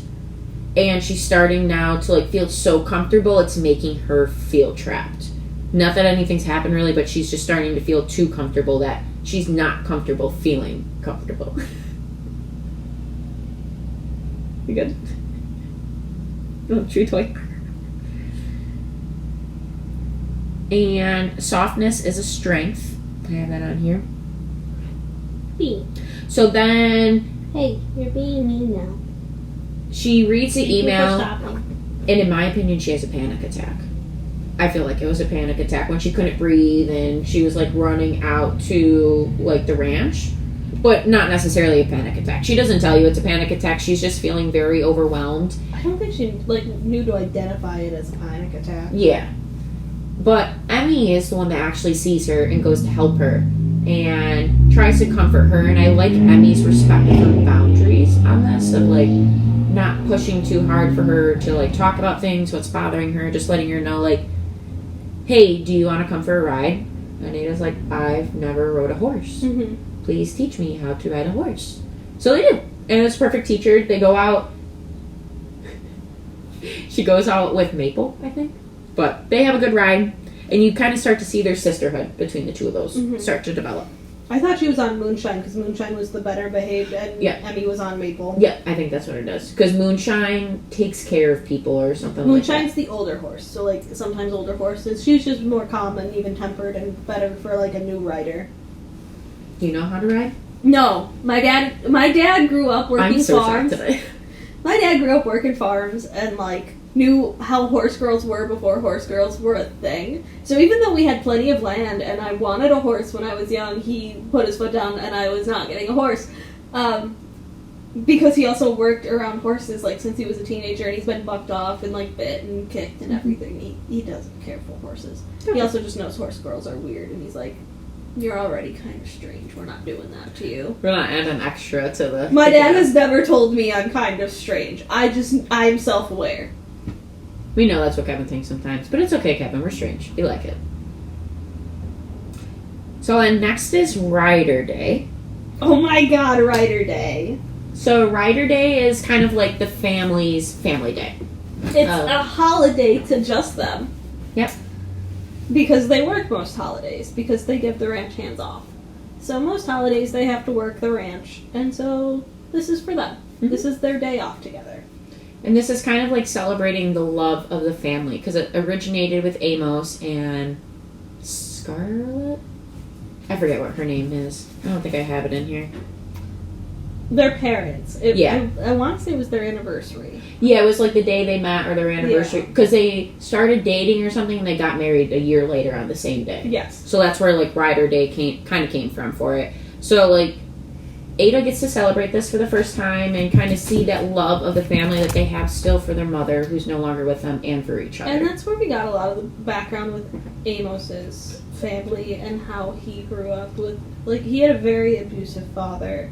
and she's starting now to, like, feel so comfortable it's making her feel trapped. Not that anything's happened really, but she's just starting to feel too comfortable that she's not comfortable feeling comfortable. You good? Oh, true toy. And softness is a strength. I have that on here. Bean. So then Hey, you're being mean now. she reads the Thank you for email, stopping. and in my opinion, she has a panic attack. I feel like it was a panic attack when she couldn't breathe and she was, like, running out to, like, the ranch. But not necessarily a panic attack. She doesn't tell you it's a panic attack. She's just feeling very overwhelmed. I don't think she knew to identify it as a panic attack. Yeah. But Emmy is the one that actually sees her and goes to help her and tries to comfort her. And I like Emmy's respect of her boundaries on this, of, like, not pushing too hard for her to, like, talk about things, what's bothering her, just letting her know, like, hey, do you want to come for a ride? And Ada's like, I've never rode a horse. Mm-hmm. Please teach me how to ride a horse. So they do. And it's a perfect teacher. They go out. She goes out with Maple, I think. But they have a good ride. And you kind of start to see their sisterhood between the two of those start to develop. I thought she was on Moonshine because Moonshine was the better behaved and Yeah. Emmy was on Maple. Yeah, I think that's what it does. Because Moonshine takes care of people or something like Moonshine's the older horse, so, like, sometimes older horses. She's just more calm and even tempered and better for, like, a new rider. that. Do you know how to ride? No, my dad grew up working I'm so farms. shocked today. My dad grew up working farms and, like, knew how horse girls were before horse girls were a thing. So even though we had plenty of land and I wanted a horse when I was young, he put his foot down and I was not getting a horse. Because he also worked around horses, like, since he was a teenager, and he's been bucked off and, like, bit and kicked and everything. He doesn't care for horses. Okay. He also just knows horse girls are weird, and he's like, you're already kind of strange. We're not doing that to you. We're not adding extra to the... My dad has never told me I'm kind of strange. I'm self-aware. We know that's what Kevin thinks sometimes. But it's okay, Kevin. We're strange. We like it. So then next is Rider Day. Oh my god, Rider Day. So Rider Day is kind of like the family's family day. It's a holiday to just them. Yep. Because they work most holidays, because they give the ranch hands off. So most holidays they have to work the ranch, and so this is for them. Mm-hmm. This is their day off together. And this is kind of like celebrating the love of the family, because it originated with Amos and Scarlett? I forget what her name is. I don't think I have it in here. Their parents. Yeah. I want to say it was their anniversary. Yeah, it was like the day they met or their anniversary. Because they started dating or something and they got married a year later on the same day. Yes. So that's where like Rider Day came from for it. So like Ada gets to celebrate this for the first time and kind of see that love of the family that they have still for their mother who's no longer with them and for each other. And that's where we got a lot of the background with Amos's family and how he grew up with, like, he had a very abusive father.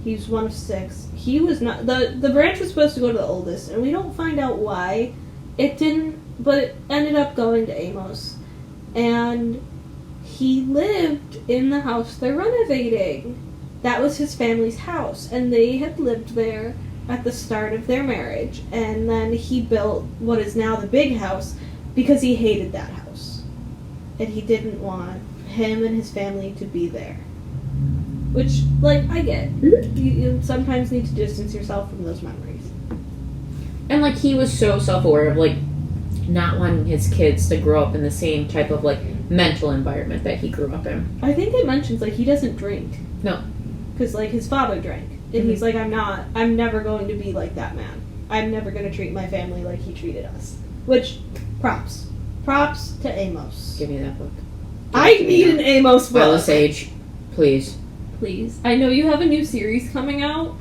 He's one of 6. He was not, the branch was supposed to go to the oldest, and we don't find out why. It didn't, but it ended up going to Amos. And he lived in the house they're renovating. That was his family's house, and they had lived there at the start of their marriage. And then he built what is now the big house because he hated that house. And he didn't want him and his family to be there. Which, like, I get. You sometimes need to distance yourself from those memories. And, like, he was so self-aware of, like, not wanting his kids to grow up in the same type of, like, mental environment that he grew up in. I think it mentions, like, he doesn't drink. No. Because, like, his father drank. And he's like, I'm never going to be like that man. I'm never going to treat my family like he treated us. Which, props. Props to Amos. Give me that book. I need an Amos book. Lyla Sage, please. Please. I know you have a new series coming out.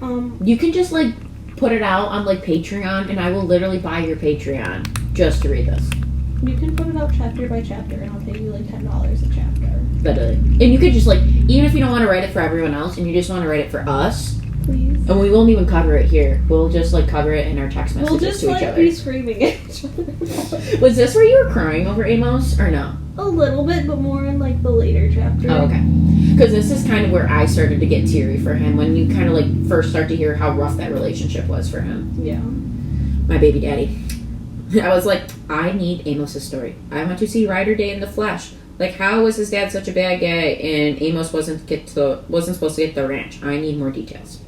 You can just, like, put it out on, like, Patreon, and I will literally buy your Patreon just to read this. You can put it out chapter by chapter, and I'll pay you, like, $10 a chapter. Literally. And you could just, like, even if you don't want to write it for everyone else, and you just want to write it for us, Please. and we won't even cover it here. We'll just, like, cover it in our text messages We'll just, to each like, other. be screaming at each other. Was this where you were crying over Amos, or no? A little bit, but more in, like, the later chapter. Oh, okay. Because this is kind of where I started to get teary for him, when you kind of, like, first start to hear how rough that relationship was for him. Yeah. My baby daddy. I was like, I need Amos's story. I want to see Rider Day in the flesh. Like, how was his dad such a bad guy and Amos wasn't supposed to get the ranch? I need more details.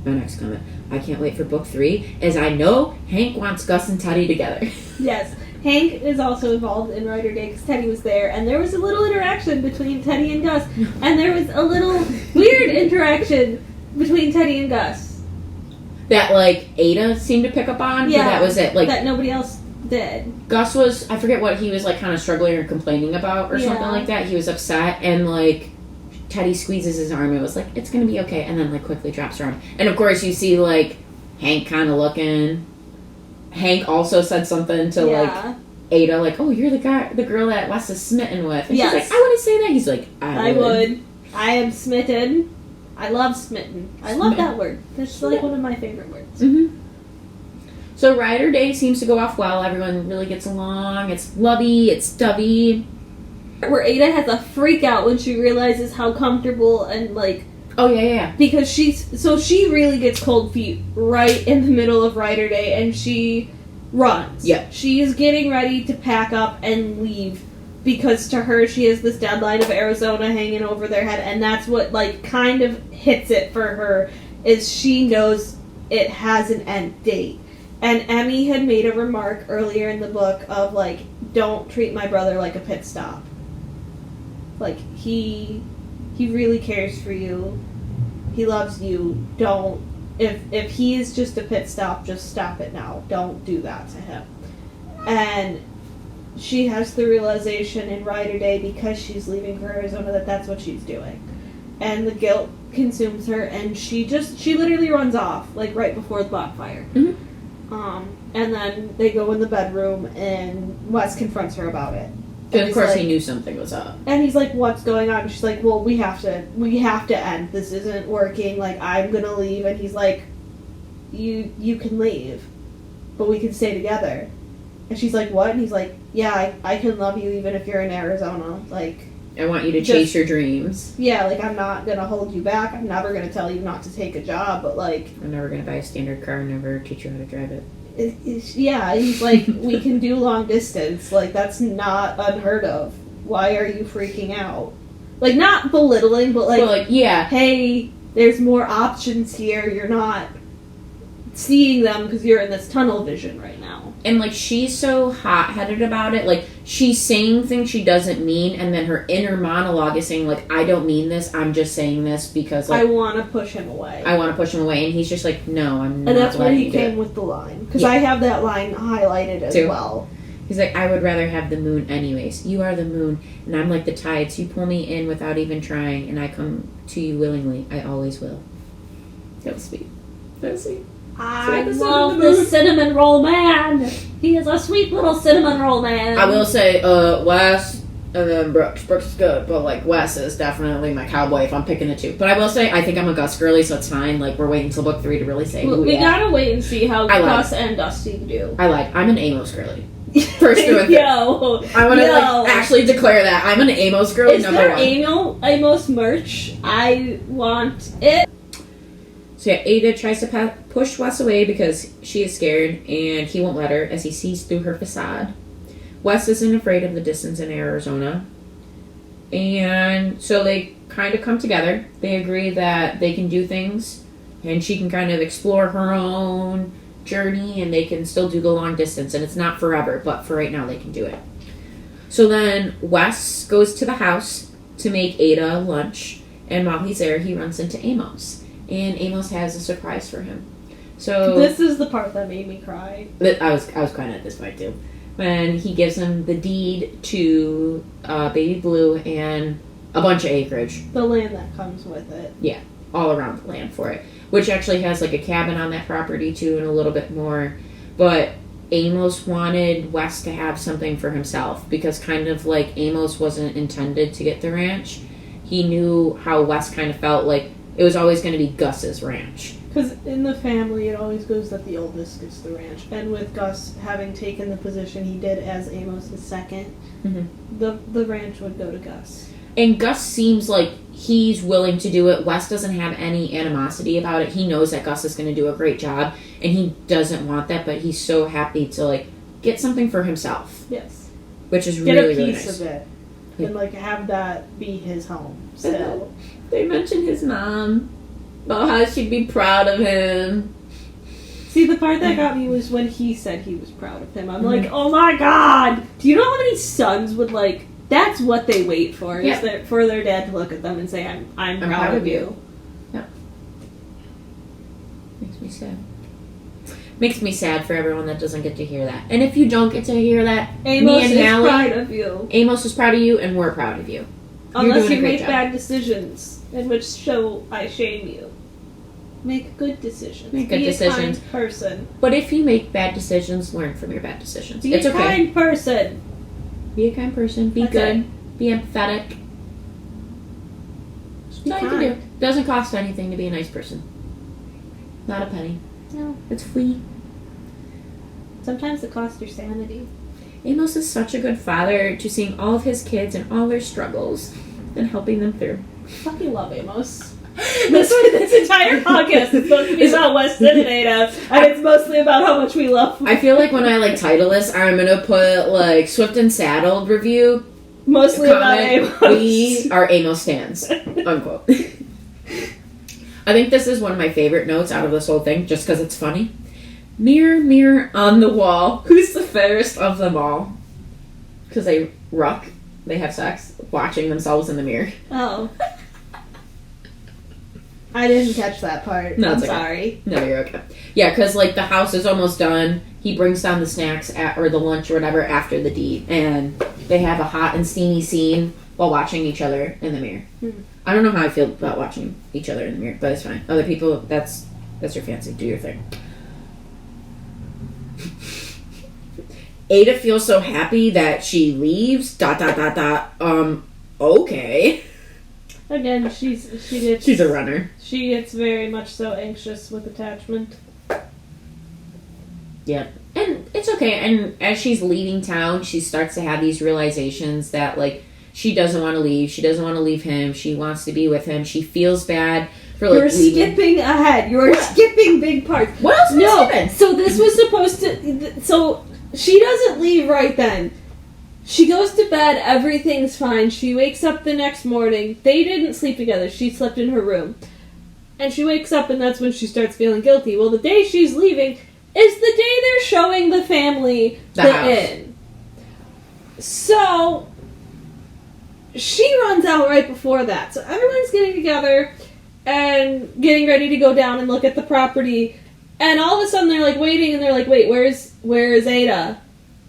My next comment. I can't wait for book 3, as I know Hank wants Gus and Teddy together. Yes. Hank is also involved in Rider Day because Teddy was there, and there was a little interaction between Teddy and Gus, and there was a little weird interaction between Teddy and Gus. That, like, Ada seemed to pick up on? Yeah. But that was it. Like, that nobody else did. Gus was, I forget what he was, like, kind of struggling or complaining about or something like that. He was upset, and, like, Teddy squeezes his arm and was like, it's gonna be okay, and then, like, quickly drops her arm. And, of course, you see, like, Hank kind of looking. Hank also said something to, like, Ada, like, oh, you're the girl that Wes is smitten with. And she's like, I wouldn't say that. He's like, I would. I am smitten. I love smitten. I love that word. That's, like, one of my favorite words. Mm-hmm. So Rider Day seems to go off well. Everyone really gets along. It's lovey. It's dovey. Where Ada has a freak out when she realizes how comfortable and, like... Oh, yeah. Because she really gets cold feet right in the middle of Rider Day, and she runs. Yeah. She is getting ready to pack up and leave, because to her, she has this deadline of Arizona hanging over their head, and that's what, like, kind of hits it for her, is she knows it has an end date. And Emmy had made a remark earlier in the book of, like, don't treat my brother like a pit stop. Like, he he really cares for you. He loves you. Don't, if he is just a pit stop, just stop it now. Don't do that to him. And she has the realization in Rider Day, because she's leaving for Arizona, that that's what she's doing. And the guilt consumes her, and she literally runs off, like, right before the bonfire. And then they go in the bedroom, and Wes confronts her about it. And of course, he knew something was up. And he's like, "What's going on?" And she's like, "Well, we have to end. This isn't working. Like, I'm gonna leave." And he's like, "You can leave, but we can stay together." And she's like, "What?" And he's like, "Yeah, I can love you even if you're in Arizona. Like, I want you to chase your dreams. Yeah, like, I'm not gonna hold you back. I'm never gonna tell you not to take a job, but like, I'm never gonna buy a standard car. Never teach you how to drive it." Yeah, he's like, "We can do long distance. Like, that's not unheard of. Why are you freaking out?" Like, not belittling, but like, yeah, hey, there's more options here. You're not seeing them because you're in this tunnel vision right now. And like, she's so hot-headed about it. Like, she's saying things she doesn't mean, and then her inner monologue is saying, like, "I don't mean this. I'm just saying this because, like, I want to push him away. And he's just like, "No, I'm not." And that's where he letting you do came it. with the line, because I have that line highlighted as Too. well. He's like, "I would rather have the moon anyways. You are the moon, and I'm like the tides. You pull me in without even trying, and I come to you willingly. I always will." That was sweet. That was sweet. I love this cinnamon roll man. He is a sweet little cinnamon roll man. I will say, Wes and then Brooks. Brooks is good, but like, Wes is definitely my cowboy if I'm picking the two. But I will say, I think I'm a Gus girly, so it's fine. Like, we're waiting till book 3 to really say who we gotta wait and see how Gus and Dusty do. I'm an Amos girly. First through and through. Yo, I want to like actually declare that I'm an Amos girly. Is number there one. Amos merch? I want it. So yeah, Ada tries to push Wes away because she is scared, and he won't let her as he sees through her facade. Wes isn't afraid of the distance in Arizona, and so they kind of come together. They agree that they can do things, and she can kind of explore her own journey, and they can still do the long distance, and it's not forever, but for right now they can do it. So then Wes goes to the house to make Ada lunch, and while he's there, he runs into Amos. And Amos has a surprise for him. So this is the part that made me cry. I was crying at this point too. When he gives him the deed to Baby Blue and a bunch of acreage. The land that comes with it. Yeah, all around the land for it. Which actually has like a cabin on that property too, and a little bit more. But Amos wanted Wes to have something for himself, because kind of like Amos wasn't intended to get the ranch. He knew how Wes kind of felt like it was always going to be Gus's ranch. Because in the family, it always goes that the oldest gets the ranch. And with Gus having taken the position he did as Amos' second, the ranch would go to Gus. And Gus seems like he's willing to do it. Wes doesn't have any animosity about it. He knows that Gus is going to do a great job, and he doesn't want that, but he's so happy to like get something for himself. Yes. Which is get really, a really piece nice. of it. And like have that be his home still. They mentioned his mom, about how she'd be proud of him. See, the part that got me was when he said he was proud of him. I'm like, oh my god! Do you know how many sons would like? That's what they wait for. Yep. Is for their dad to look at them and say, "I'm proud of you." Yep. Makes me sad. Makes me sad for everyone that doesn't get to hear that. And if you don't get to hear that, Amos me and is Hallie, proud of you. Amos is proud of you, and we're proud of you. Unless you make job. bad decisions, in which show I shame you. Make good decisions. Make good Be decisions. a kind person. But if you make bad decisions, learn from your bad decisions. Be It's a okay. kind person. Be a kind person. Be That's good. it. Be empathetic. Be That's all you can kind. do. Doesn't cost anything to be a nice person. Not a penny. No. It's free. Sometimes it costs your sanity. Amos is such a good father to seeing all of his kids and all their struggles and helping them through. Fucking love Amos. this entire podcast is supposed to be about Weston and Ada, and it's mostly about how much we love I feel like when I like title this, I'm gonna put like Swift and Saddled review. mostly about Amos. We are Amos stans. Unquote. I think this is one of my favorite notes out of this whole thing, just because it's funny. Mirror, mirror on the wall, who's the fairest of them all? Because they have sex, watching themselves in the mirror. Oh. I didn't catch that part. No, I'm it's okay. sorry. No, you're okay. Yeah, because, like, the house is almost done. He brings down the snacks or the lunch or whatever after the deed. And they have a hot and steamy scene while watching each other in the mirror. Mm-hmm. I don't know how I feel about watching each other in the mirror, but it's fine. Other people, that's your fancy. Do your thing. Ada feels so happy that she leaves. ... Okay. Again, She's a runner. She gets very much so anxious with attachment. Yeah. And it's okay. And as she's leaving town, she starts to have these realizations that, like, she doesn't want to leave. She doesn't want to leave him. She wants to be with him. She feels bad for, like, You're leaving. skipping ahead. You're skipping big parts. What else am I skipping? So this was supposed to... So she doesn't leave right then. She goes to bed. Everything's fine. She wakes up the next morning. They didn't sleep together. She slept in her room. And she wakes up, and that's when she starts feeling guilty. Well, the day she's leaving is the day they're showing the family the house. inn. So she runs out right before that. So everyone's getting together and getting ready to go down and look at the property. And all of a sudden they're like waiting, and they're like, wait, where is Ada?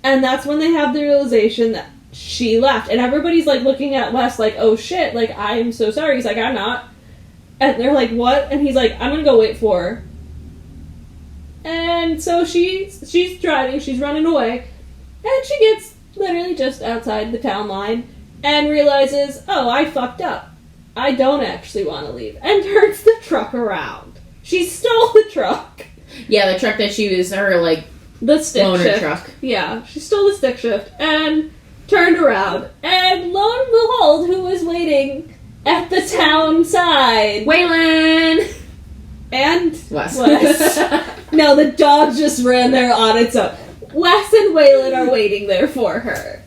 And that's when they have the realization that she left. And everybody's like looking at Wes like, oh shit, like, I'm so sorry. He's like, I'm not. And they're like, what? And he's like, I'm gonna go wait for her. And so she's driving, she's running away, and she gets literally just outside the town line and realizes, oh, I fucked up. I don't actually want to leave. And turns the truck around. She stole the truck. Yeah, the truck that she was, The stick loaner shift. truck. Yeah, she stole the stick shift and turned around. And lo and behold, who was waiting at the town side? Waylon! And Wes. No, the dog just ran there on its own. Wes and Waylon are waiting there for her.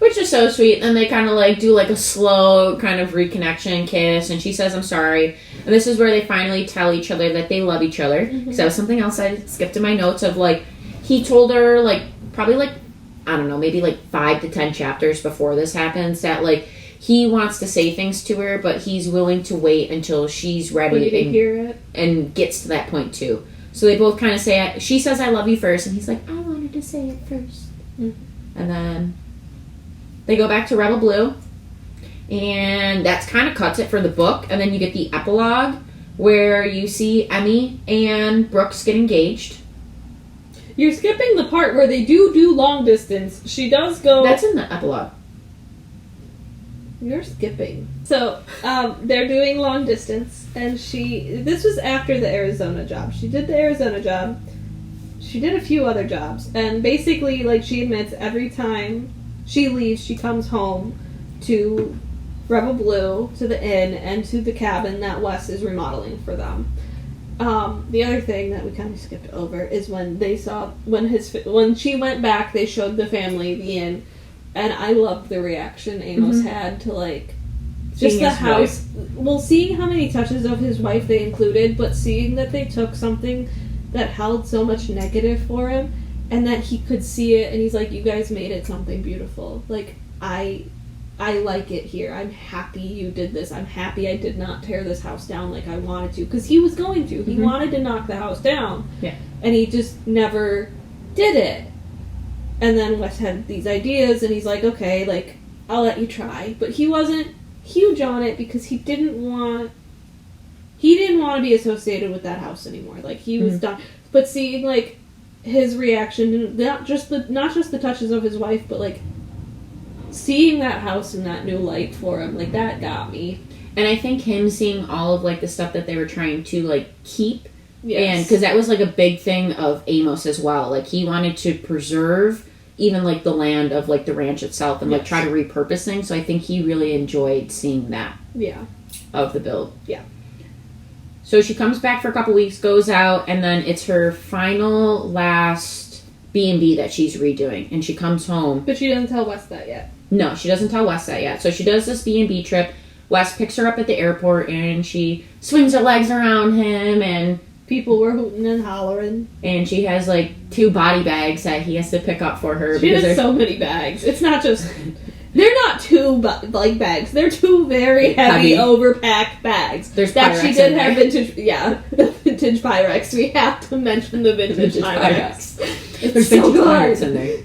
Which is so sweet. And they kind of like do like a slow kind of reconnection kiss. And she says, I'm sorry. And this is where they finally tell each other that they love each other. Because that was something else I skipped in my notes of like, he told her like, probably like, I don't know, maybe like 5 to 10 chapters before this happens that like, he wants to say things to her, but he's willing to wait until she's ready to hear it. And gets to that point too. So they both kind of say, she says, I love you first. And he's like, I wanted to say it first. Mm-hmm. And then they go back to Rebel Blue. And that's kind of cuts it for the book. And then you get the epilogue where you see Emmy and Brooks get engaged. You're skipping the part where they do long distance. She does go... That's in the epilogue. You're skipping. So, they're doing long distance, and this was after the Arizona job. She did the Arizona job. She did a few other jobs, and basically, like, she admits every time she leaves, she comes home to Rebel Blue, to the inn, and to the cabin that Wes is remodeling for them. The other thing that we kind of skipped over is when when she went back, they showed the family the inn. And I loved the reaction Amos had to, like, just seeing the his house. wife. Well, seeing how many touches of his wife they included, but seeing that they took something that held so much negative for him, and that he could see it, and he's like, you guys made it something beautiful. Like, I like it here. I'm happy you did this. I'm happy I did not tear this house down like I wanted to. Because he was going to. He wanted to knock the house down. Yeah. And he just never did it. And then Wes had these ideas, and he's like, okay, like, I'll let you try. But he wasn't huge on it because he didn't want to be associated with that house anymore. Like, he was done. But seeing, like, his reaction, not just the touches of his wife, but, like, seeing that house in that new light for him, like, that got me. And I think him seeing all of, like, the stuff that they were trying to, like, keep. Yes. And because that was, like, a big thing of Amos as well. Like, he wanted to preserve even, like, the land of, like, the ranch itself and, like, try to repurpose things. So I think he really enjoyed seeing that. Yeah. Of the build. Yeah. So she comes back for a couple weeks, goes out, and then it's her final last B&B that she's redoing. And she comes home. But she doesn't tell Wes that yet. No, she doesn't tell Wes that yet. So she does this B&B trip. Wes picks her up at the airport, and she swings her legs around him, and people were hooting and hollering. And she has, like, 2 body bags that he has to pick up for her. She has so many bags. It's not just... They're not two like bags. They're two very heavy overpacked bags. There's that Pyrex she did in have there. vintage. Yeah, the vintage Pyrex. We have to mention the vintage Pyrex. There's so vintage good. Pyrex in there.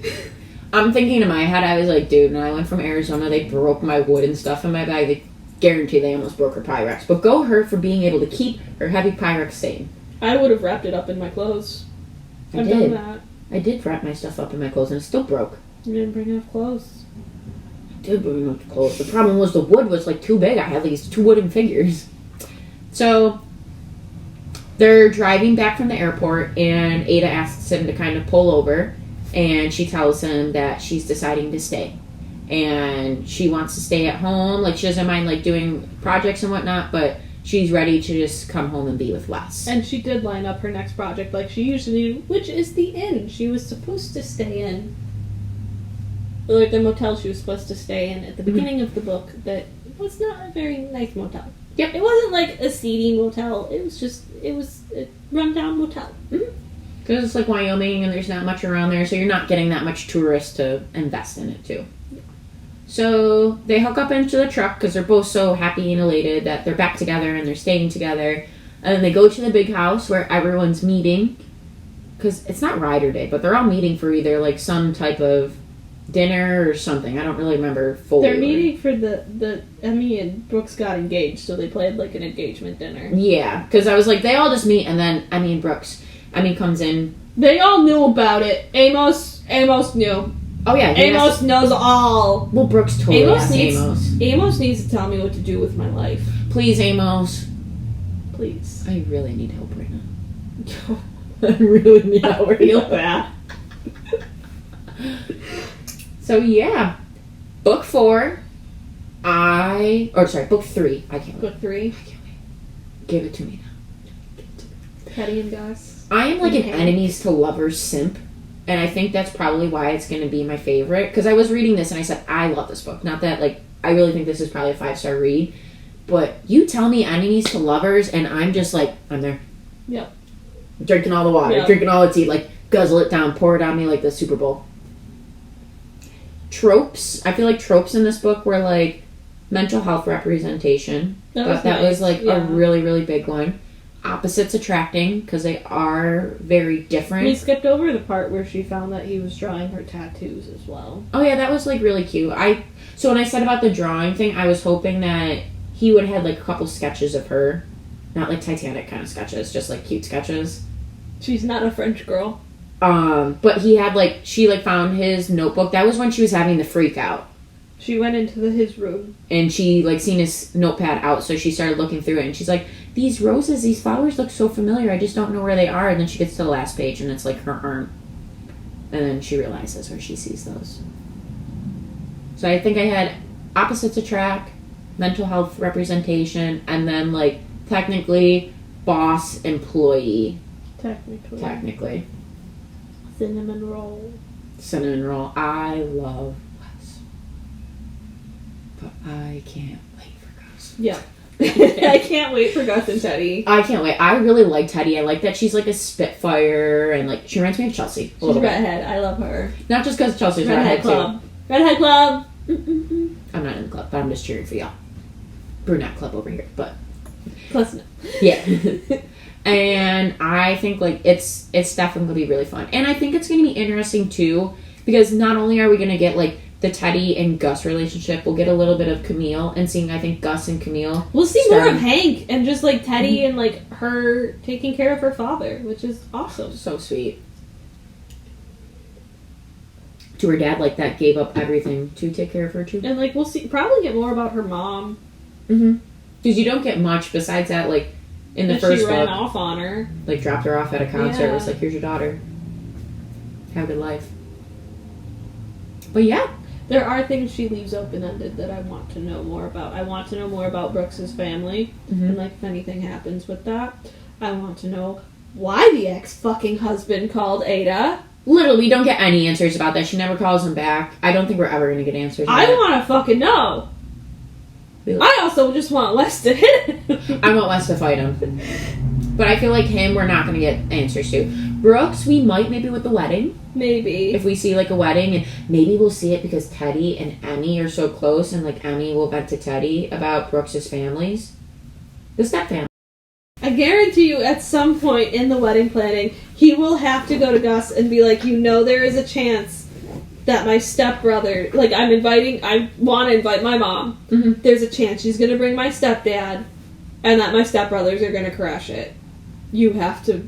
I'm thinking in my head, I was like, dude, when I went from Arizona, they broke my wood and stuff in my bag. They guarantee they almost broke her Pyrex. But go her for being able to keep her heavy Pyrex sane. I would have wrapped it up in my clothes. I've did. done that. I did wrap my stuff up in my clothes and it still broke. You didn't bring enough clothes. I did bring enough clothes. The problem was the wood was like too big. I had these 2 wooden figures. So they're driving back from the airport and Ada asks him to kind of pull over and she tells him that she's deciding to stay. And she wants to stay at home. Like, she doesn't mind like doing projects and whatnot, but she's ready to just come home and be with Wes. And she did line up her next project like she usually do, which is the inn she was supposed to stay in. Like the motel she was supposed to stay in at the beginning of the book that was not a very nice motel. Yep. It wasn't like a seedy motel. It was a rundown motel. Because it's like Wyoming and there's not much around there, so you're not getting that much tourists to invest in it too. So they hook up into the truck because they're both so happy and elated that they're back together and they're staying together. And then they go to the big house where everyone's meeting. Because it's not Rider Day, but they're all meeting for either like some type of dinner or something. I don't really remember fully. They're meeting for the Emmy and Brooks got engaged, so they played like an engagement dinner. Yeah, because I was like, they all just meet and then Emmy and Brooks. Emmy comes in. They all knew about it. Amos knew. Oh yeah, Amos knows all. Well, Brooks totally asked Amos. Amos needs to tell me what to do with my life. Please, Amos. Please. I really need help right now. I really need help right Feel now. bad. So yeah, book 4. Book 3. I can't wait. Book 3. I can't wait. Give it to me now. Petty and Gus. I am like an Okay. enemies to lovers simp. And I think that's probably why it's going to be my favorite. Because I was reading this and I said, I love this book. Not that, like, I really think this is probably a 5-star read. But you tell me enemies to lovers and I'm just like, I'm there. Yep. Drinking all the water, Yep. drinking all the tea. Like, guzzle it down, pour it on me like the Super Bowl. Tropes. I feel like tropes in this book were, like, mental health representation. That was nice. like, Yeah. a really, really big one. Opposites attracting, because they are very different. We skipped over the part where she found that he was drawing her tattoos as well. Oh yeah, that was like really cute. So when I said about the drawing thing, I was hoping that he would have had like a couple sketches of her, not like Titanic kind of sketches, just like cute sketches. She's not a French girl. But he had like she like found his notebook. That was when she was having the freak out, She went into his room. and she like seen his notepad out, so she started looking through it, and she's like, "These roses, these flowers look so familiar. I just don't know where they are." And then she gets to the last page, and it's like her arm, and then she realizes where she sees those. So I think I had opposites attract, mental health representation, and then like technically boss employee. Technically. Cinnamon roll. Cinnamon roll. I love Wes. But I can't wait for Gus. Yeah. I can't wait for Gus and Teddy. I can't wait. I really like Teddy. I like that she's like a spitfire and like she reminds me of Chelsea a She's little bit. redhead. I love her. Not just because Chelsea's redhead Club. too. Redhead Club. I'm not in the club, but I'm just cheering for y'all. Brunette club over here, but Close enough. yeah. And I think like it's definitely gonna be really fun, and I think it's gonna be interesting too because not only are we gonna get like the Teddy and Gus relationship, we'll get a little bit of Camille and seeing I think Gus and Camille. We'll see more of Hank and just like Teddy and like her taking care of her father, which is awesome. So sweet. To her dad, like that gave up everything to take care of her too. And like we'll see, probably get more about her mom. Mm-hmm. Because you don't get much besides that, like in the That first she ran book, off on her. like dropped her off at a concert. Yeah. It was like, here's your daughter. Have a good life. But yeah. There are things she leaves open-ended that I want to know more about. I want to know more about Brooks's family, and like if anything happens with that. I want to know why the ex-fucking husband called Ada. Literally, we don't get any answers about that. She never calls him back. I don't think we're ever going to get answers. I want to fucking know. I also just want Wes to hit him. I want Wes to fight him. But I feel like him, we're not going to get answers to. Brooks, we might maybe with the wedding. Maybe. If we see, like, a wedding, and maybe we'll see it because Teddy and Emmy are so close, and, like, Emmy will vent to Teddy about Brooks' families. The step family. I guarantee you at some point in the wedding planning, he will have to go to Gus and be like, there is a chance that my stepbrother, like, I want to invite my mom. Mm-hmm. There's a chance she's going to bring my stepdad, and that my stepbrothers are going to crush it. You have to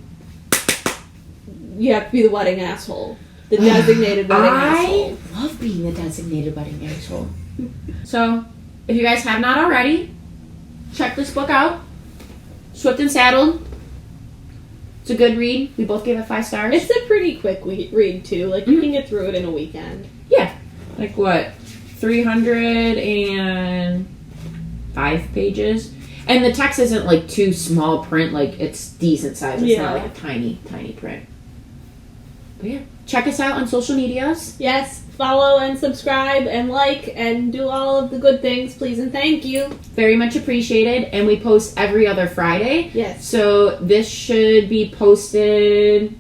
be the wedding asshole. The designated wedding asshole. I love being the designated wedding asshole. So, if you guys have not already, check this book out. Swift and Saddled. It's a good read. We both gave it 5 stars. It's a pretty quick read, too. Like, you can get through it in a weekend. Yeah. Like, what? 305 pages? And the text isn't, like, too small print. Like, it's decent size. It's not, like, a tiny, tiny print. But, yeah. Check us out on social medias. Yes. Follow and subscribe and like and do all of the good things, please and thank you. Very much appreciated. And we post every other Friday. Yes. So this should be posted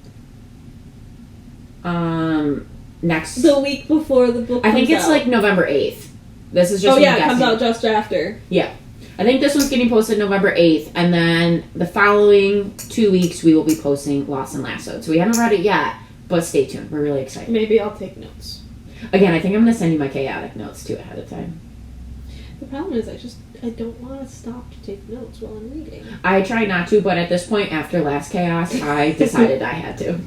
next... The week before the book comes out. I think it's like November 8th. This is just... Oh yeah, it comes out just after. Yeah. I think this one's getting posted November 8th. And then the following 2 weeks we will be posting Lost and Lassoed. So we haven't read it yet, but stay tuned. We're really excited. Maybe I'll take notes. Again, I think I'm going to send you my chaotic notes, too, ahead of time. The problem is I don't want to stop to take notes while I'm reading. I try not to, but at this point, after Last Chaos, I decided I had to.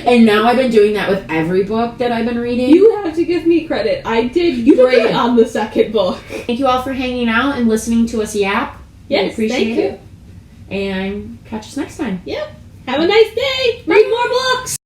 And now I've been doing that with every book that I've been reading. You have to give me credit. I did great on the second book. Thank you all for hanging out and listening to us yap. Yes, appreciate thank you. it. And catch us next time. Yep. Have a nice day. Read more books.